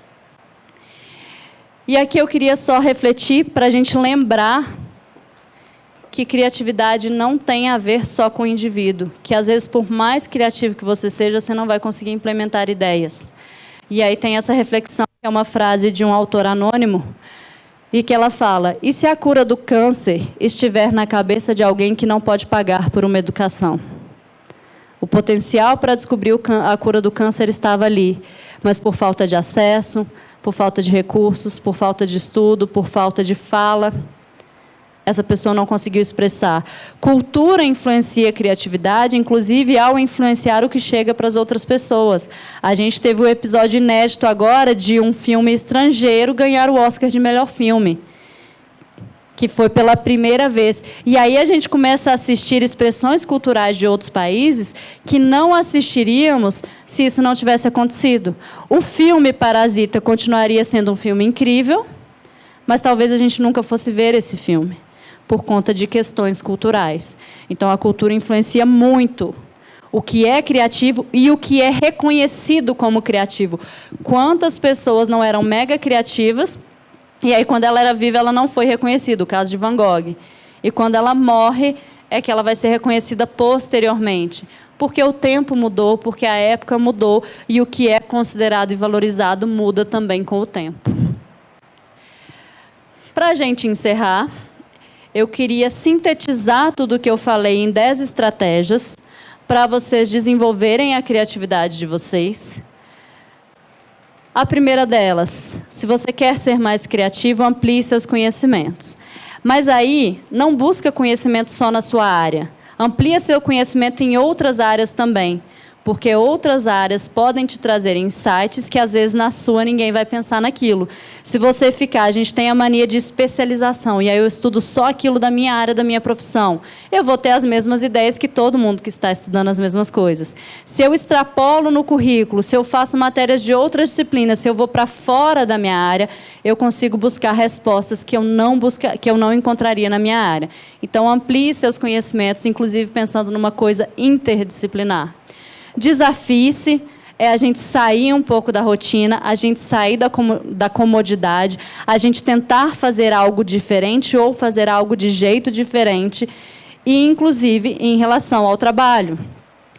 S1: E aqui eu queria só refletir para a gente lembrar que criatividade não tem a ver só com o indivíduo, que às vezes, por mais criativo que você seja, você não vai conseguir implementar ideias. E aí tem essa reflexão, que é uma frase de um autor anônimo, e que ela fala: e se a cura do câncer estiver na cabeça de alguém que não pode pagar por uma educação? O potencial para descobrir a cura do câncer estava ali, mas por falta de acesso, por falta de recursos, por falta de estudo, por falta de fala, essa pessoa não conseguiu expressar. Cultura influencia a criatividade, inclusive ao influenciar o que chega para as outras pessoas. A gente teve um episódio inédito agora de um filme estrangeiro ganhar o Oscar de melhor filme, que foi pela primeira vez. E aí a gente começa a assistir expressões culturais de outros países que não assistiríamos se isso não tivesse acontecido. O filme Parasita continuaria sendo um filme incrível, mas talvez a gente nunca fosse ver esse filme, por conta de questões culturais. Então, a cultura influencia muito o que é criativo e o que é reconhecido como criativo. Quantas pessoas não eram mega criativas, e aí, quando ela era viva, ela não foi reconhecida, o caso de Van Gogh. E quando ela morre, é que ela vai ser reconhecida posteriormente, porque o tempo mudou, porque a época mudou, e o que é considerado e valorizado muda também com o tempo. Para a gente encerrar, eu queria sintetizar tudo o que eu falei em 10 estratégias para vocês desenvolverem a criatividade de vocês. A primeira delas: se você quer ser mais criativo, amplie seus conhecimentos. Mas aí, não busca conhecimento só na sua área. Amplie seu conhecimento em outras áreas também, porque outras áreas podem te trazer insights que, às vezes, na sua ninguém vai pensar naquilo. Se você ficar, a gente tem a mania de especialização, e aí eu estudo só aquilo da minha área, da minha profissão, eu vou ter as mesmas ideias que todo mundo que está estudando as mesmas coisas. Se eu extrapolo no currículo, se eu faço matérias de outras disciplinas, se eu vou para fora da minha área, eu consigo buscar respostas que eu não encontraria na minha área. Então, amplie seus conhecimentos, inclusive pensando numa coisa interdisciplinar. Desafie-se, é a gente sair um pouco da rotina, a gente sair da comodidade, a gente tentar fazer algo diferente ou fazer algo de jeito diferente, e, inclusive, em relação ao trabalho,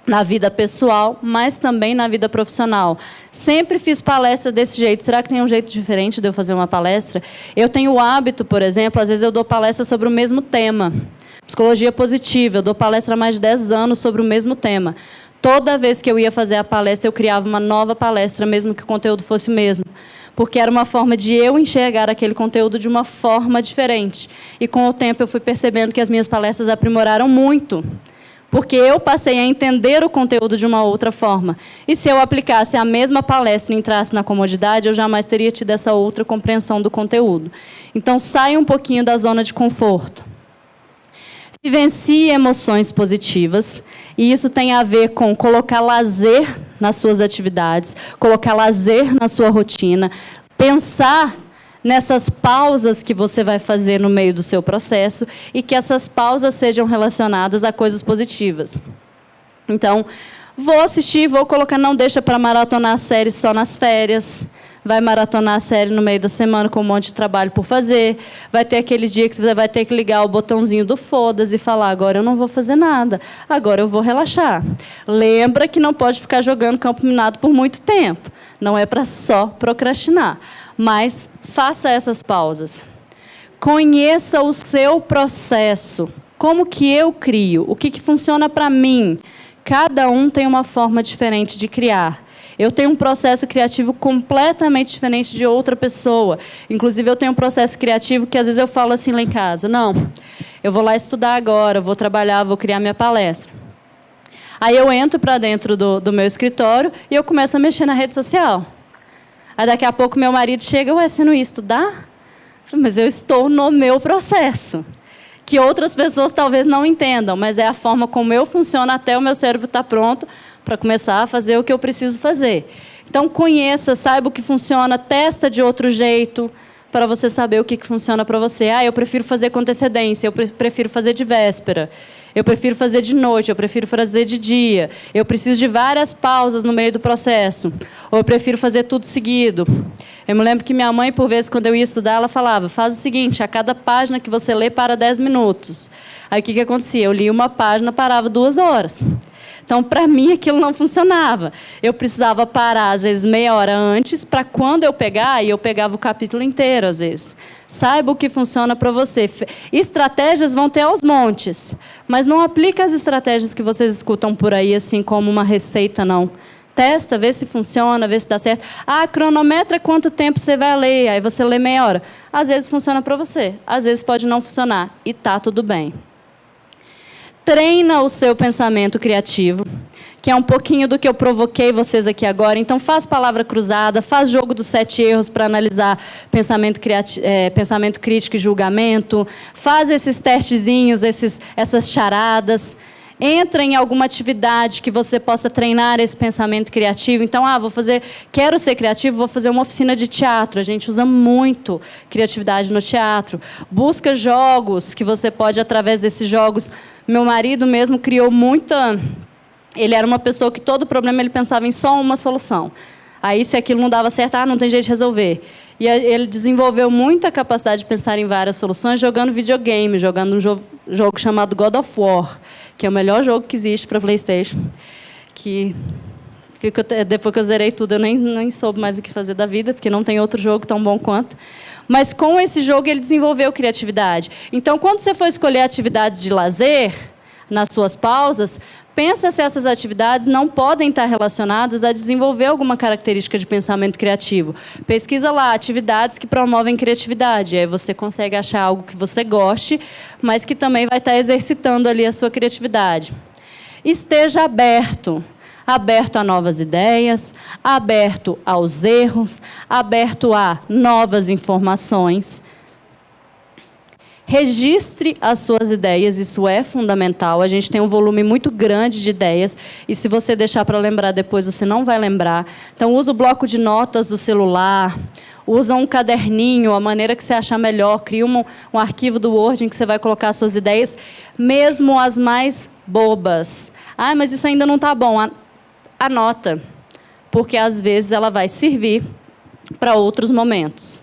S1: na vida pessoal, mas também na vida profissional. Sempre fiz palestra desse jeito. Será que tem um jeito diferente de eu fazer uma palestra? Eu tenho o hábito, por exemplo, às vezes eu dou palestra sobre o mesmo tema. Psicologia positiva, eu dou palestra há mais de 10 anos sobre o mesmo tema. Toda vez que eu ia fazer a palestra, eu criava uma nova palestra, mesmo que o conteúdo fosse o mesmo. Porque era uma forma de eu enxergar aquele conteúdo de uma forma diferente. E, com o tempo, eu fui percebendo que as minhas palestras aprimoraram muito. Porque eu passei a entender o conteúdo de uma outra forma. E se eu aplicasse a mesma palestra e entrasse na comodidade, eu jamais teria tido essa outra compreensão do conteúdo. Então, saia um pouquinho da zona de conforto. Vivencie emoções positivas, e isso tem a ver com colocar lazer nas suas atividades, colocar lazer na sua rotina, pensar nessas pausas que você vai fazer no meio do seu processo e que essas pausas sejam relacionadas a coisas positivas. Então, vou assistir, vou colocar, não deixa para maratonar a série só nas férias. Vai maratonar a série no meio da semana com um monte de trabalho por fazer. Vai ter aquele dia que você vai ter que ligar o botãozinho do foda-se e falar: agora eu não vou fazer nada, agora eu vou relaxar. Lembra que não pode ficar jogando campo minado por muito tempo. Não é para só procrastinar. Mas faça essas pausas. Conheça o seu processo. Como que eu crio? O que funciona para mim? Cada um tem uma forma diferente de criar. Eu tenho um processo criativo completamente diferente de outra pessoa. Inclusive, eu tenho um processo criativo que, às vezes, eu falo assim lá em casa: não, eu vou lá estudar agora, vou trabalhar, vou criar minha palestra. Aí eu entro para dentro do meu escritório e eu começo a mexer na rede social. Aí, daqui a pouco, meu marido chega: ué, você não ia estudar? Mas eu estou no meu processo, que outras pessoas talvez não entendam, mas é a forma como eu funciono até o meu cérebro estar pronto para começar a fazer o que eu preciso fazer. Então, conheça, saiba o que funciona, testa de outro jeito, para você saber o que funciona para você. Ah, eu prefiro fazer com antecedência, eu prefiro fazer de véspera, eu prefiro fazer de noite, eu prefiro fazer de dia, eu preciso de várias pausas no meio do processo, ou eu prefiro fazer tudo seguido. Eu me lembro que minha mãe, por vezes, quando eu ia estudar, ela falava: faz o seguinte, a cada página que você lê, para 10 minutos. Aí, o que acontecia? Eu lia uma página, parava 2 horas. Então, para mim, aquilo não funcionava. Eu precisava parar, às vezes, meia hora antes, para quando eu pegar, e eu pegava o capítulo inteiro, às vezes. Saiba o que funciona para você. Estratégias vão ter aos montes, mas não aplica as estratégias que vocês escutam por aí, assim, como uma receita, não. Testa, vê se funciona, vê se dá certo. Ah, cronometra quanto tempo você vai ler, aí você lê meia hora. Às vezes funciona para você, às vezes pode não funcionar, e tá tudo bem. Treina o seu pensamento criativo, que é um pouquinho do que eu provoquei vocês aqui agora. Então, faz palavra cruzada, faz jogo dos 7 erros para analisar pensamento crítico e julgamento, faz esses testezinhos, essas charadas. Entra em alguma atividade que você possa treinar esse pensamento criativo. Então, quero ser criativo, vou fazer uma oficina de teatro. A gente usa muito criatividade no teatro. Busca jogos que você pode, através desses jogos. Meu marido mesmo criou muita... Ele era uma pessoa que todo problema ele pensava em só uma solução. Aí, se aquilo não dava certo, não tem jeito de resolver. E ele desenvolveu muita capacidade de pensar em várias soluções jogando videogame, jogando um jogo chamado God of War, que é o melhor jogo que existe para PlayStation. Depois que eu zerei tudo, eu nem soube mais o que fazer da vida, porque não tem outro jogo tão bom quanto. Mas, com esse jogo, ele desenvolveu criatividade. Então, quando você for escolher atividades de lazer, nas suas pausas, pensa se essas atividades não podem estar relacionadas a desenvolver alguma característica de pensamento criativo. Pesquisa lá atividades que promovem criatividade. Aí você consegue achar algo que você goste, mas que também vai estar exercitando ali a sua criatividade. Esteja aberto. Aberto a novas ideias, aberto aos erros, aberto a novas informações. Registre as suas ideias, isso é fundamental. A gente tem um volume muito grande de ideias, e se você deixar para lembrar depois, você não vai lembrar. Então, usa o bloco de notas do celular, usa um caderninho, a maneira que você achar melhor, cria um arquivo do Word em que você vai colocar as suas ideias, mesmo as mais bobas. Ah, mas isso ainda não está bom. Anota, porque às vezes ela vai servir para outros momentos.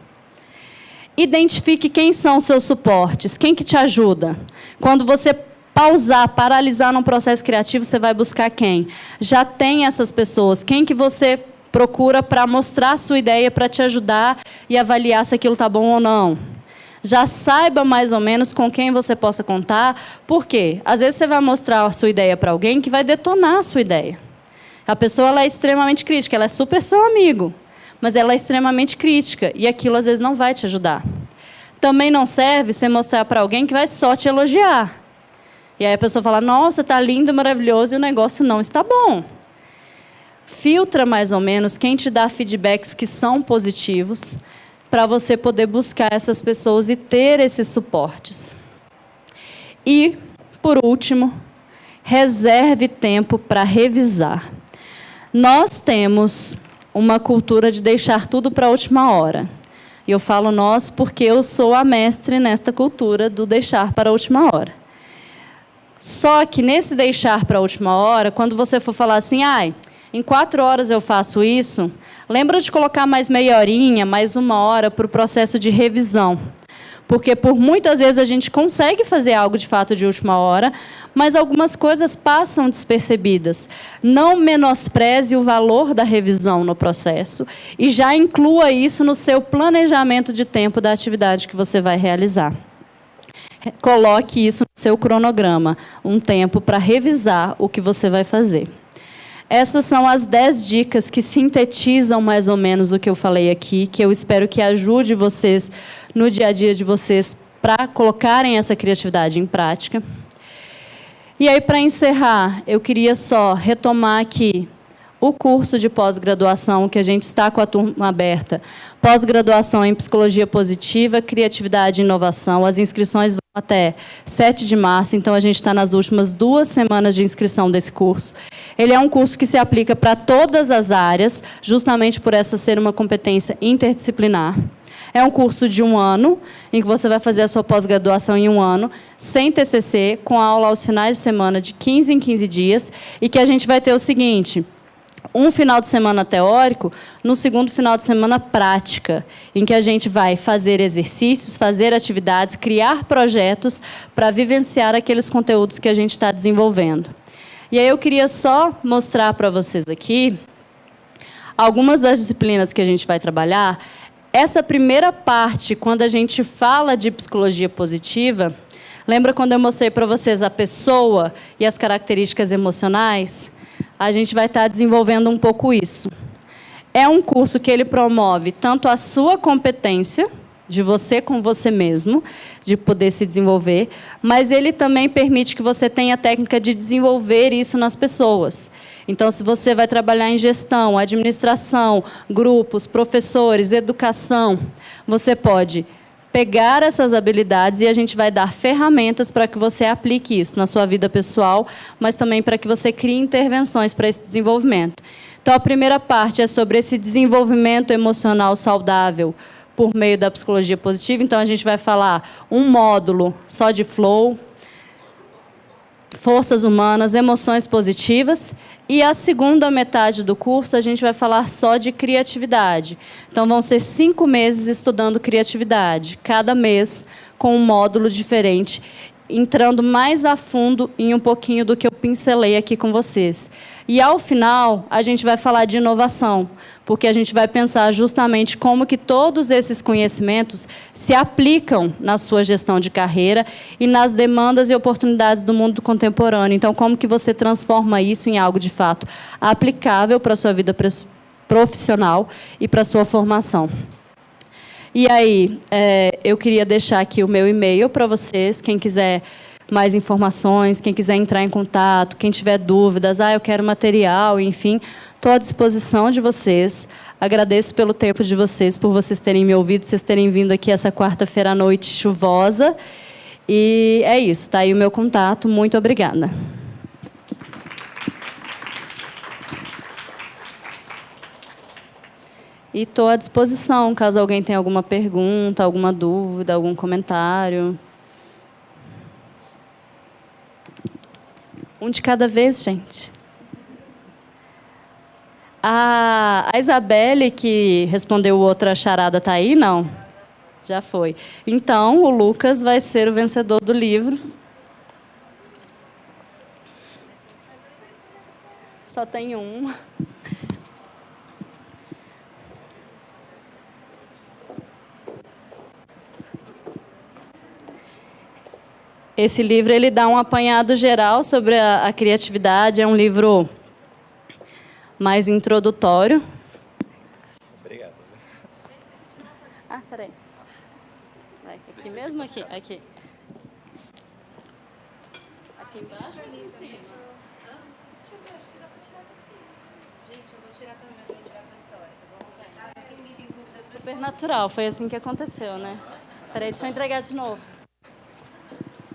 S1: Identifique quem são os seus suportes, quem que te ajuda. Quando você pausar, paralisar num processo criativo, você vai buscar quem? Já tem essas pessoas. Quem que você procura para mostrar a sua ideia, para te ajudar e avaliar se aquilo está bom ou não? Já saiba mais ou menos com quem você possa contar. Por quê? Às vezes você vai mostrar a sua ideia para alguém que vai detonar a sua ideia. A pessoa ela é extremamente crítica, ela é super seu amigo, mas ela é extremamente crítica, e aquilo às vezes não vai te ajudar. Também não serve você mostrar para alguém que vai só te elogiar. E aí a pessoa fala: nossa, está lindo, maravilhoso, e o negócio não está bom. Filtra mais ou menos quem te dá feedbacks que são positivos, para você poder buscar essas pessoas e ter esses suportes. E, por último, reserve tempo para revisar. Nós temos uma cultura de deixar tudo para a última hora. E eu falo nós porque eu sou a mestre nesta cultura do deixar para a última hora. Só que nesse deixar para a última hora, quando você for falar assim, em 4 horas eu faço isso, lembra de colocar mais meia horinha, mais 1 hora para o processo de revisão. Porque por muitas vezes a gente consegue fazer algo de fato de última hora, mas algumas coisas passam despercebidas. Não menospreze o valor da revisão no processo e já inclua isso no seu planejamento de tempo da atividade que você vai realizar. coloque isso no seu cronograma, um tempo para revisar o que você vai fazer. Essas são as 10 dicas que sintetizam mais ou menos o que eu falei aqui, que eu espero que ajude vocês no dia a dia de vocês para colocarem essa criatividade em prática. E aí, para encerrar, eu queria só retomar aqui o curso de pós-graduação, que a gente está com a turma aberta. Pós-graduação em Psicologia Positiva, Criatividade e Inovação. As inscrições vão até 7 de março, então a gente está nas últimas 2 semanas de inscrição desse curso. Ele é um curso que se aplica para todas as áreas, justamente por essa ser uma competência interdisciplinar. É um curso de 1 ano, em que você vai fazer a sua pós-graduação em 1 ano, sem TCC, com aula aos finais de semana de 15 em 15 dias, e que a gente vai ter o seguinte: um final de semana teórico, no segundo final de semana prática, em que a gente vai fazer exercícios, fazer atividades, criar projetos para vivenciar aqueles conteúdos que a gente está desenvolvendo. E aí eu queria só mostrar para vocês aqui algumas das disciplinas que a gente vai trabalhar. Essa primeira parte, quando a gente fala de psicologia positiva, lembra quando eu mostrei para vocês a pessoa e as características emocionais? A gente vai estar desenvolvendo um pouco isso. É um curso que ele promove tanto a sua competência, de você com você mesmo, de poder se desenvolver, mas ele também permite que você tenha a técnica de desenvolver isso nas pessoas. Então, se você vai trabalhar em gestão, administração, grupos, professores, educação, você pode pegar essas habilidades e a gente vai dar ferramentas para que você aplique isso na sua vida pessoal, mas também para que você crie intervenções para esse desenvolvimento. Então, a primeira parte é sobre esse desenvolvimento emocional saudável por meio da psicologia positiva. Então, a gente vai falar um módulo só de flow, forças humanas, emoções positivas. E a segunda metade do curso, a gente vai falar só de criatividade. Então, vão ser 5 meses estudando criatividade, cada mês com um módulo diferente, entrando mais a fundo em um pouquinho do que eu pincelei aqui com vocês. E, ao final, a gente vai falar de inovação, porque a gente vai pensar justamente como que todos esses conhecimentos se aplicam na sua gestão de carreira e nas demandas e oportunidades do mundo contemporâneo. Então, como que você transforma isso em algo, de fato, aplicável para a sua vida profissional e para a sua formação. E aí, eu queria deixar aqui o meu e-mail para vocês, quem quiser mais informações, quem quiser entrar em contato, quem tiver dúvidas, eu quero material, enfim, estou à disposição de vocês. Agradeço pelo tempo de vocês, por vocês terem me ouvido, vocês terem vindo aqui essa quarta-feira à noite chuvosa. E é isso, está aí o meu contato. Muito obrigada. E estou à disposição, caso alguém tenha alguma pergunta, alguma dúvida, algum comentário. Um de cada vez, gente. A Isabelle, que respondeu outra charada, está aí? Não? Já foi. Então, o Lucas vai ser o vencedor do livro. Só tem um. Esse livro ele dá um apanhado geral sobre a criatividade. É um livro mais introdutório.
S4: Obrigado.
S1: Peraí. Vai, aqui mesmo? Aqui. Aqui embaixo ou aqui em cima?
S5: Deixa eu ver, acho que dá pra tirar daqui. Gente, eu vou tirar também, mas eu vou tirar para histórias. Eu vou voltar. Aqui ninguém tem dúvidas.
S1: Super natural, foi assim que aconteceu, né? Peraí, deixa eu entregar de novo.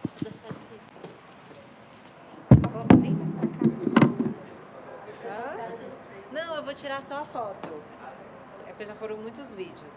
S1: Deixa eu deixar isso aqui.
S5: Bem mais pra cá. Não, eu vou tirar só a foto. É porque já foram muitos vídeos.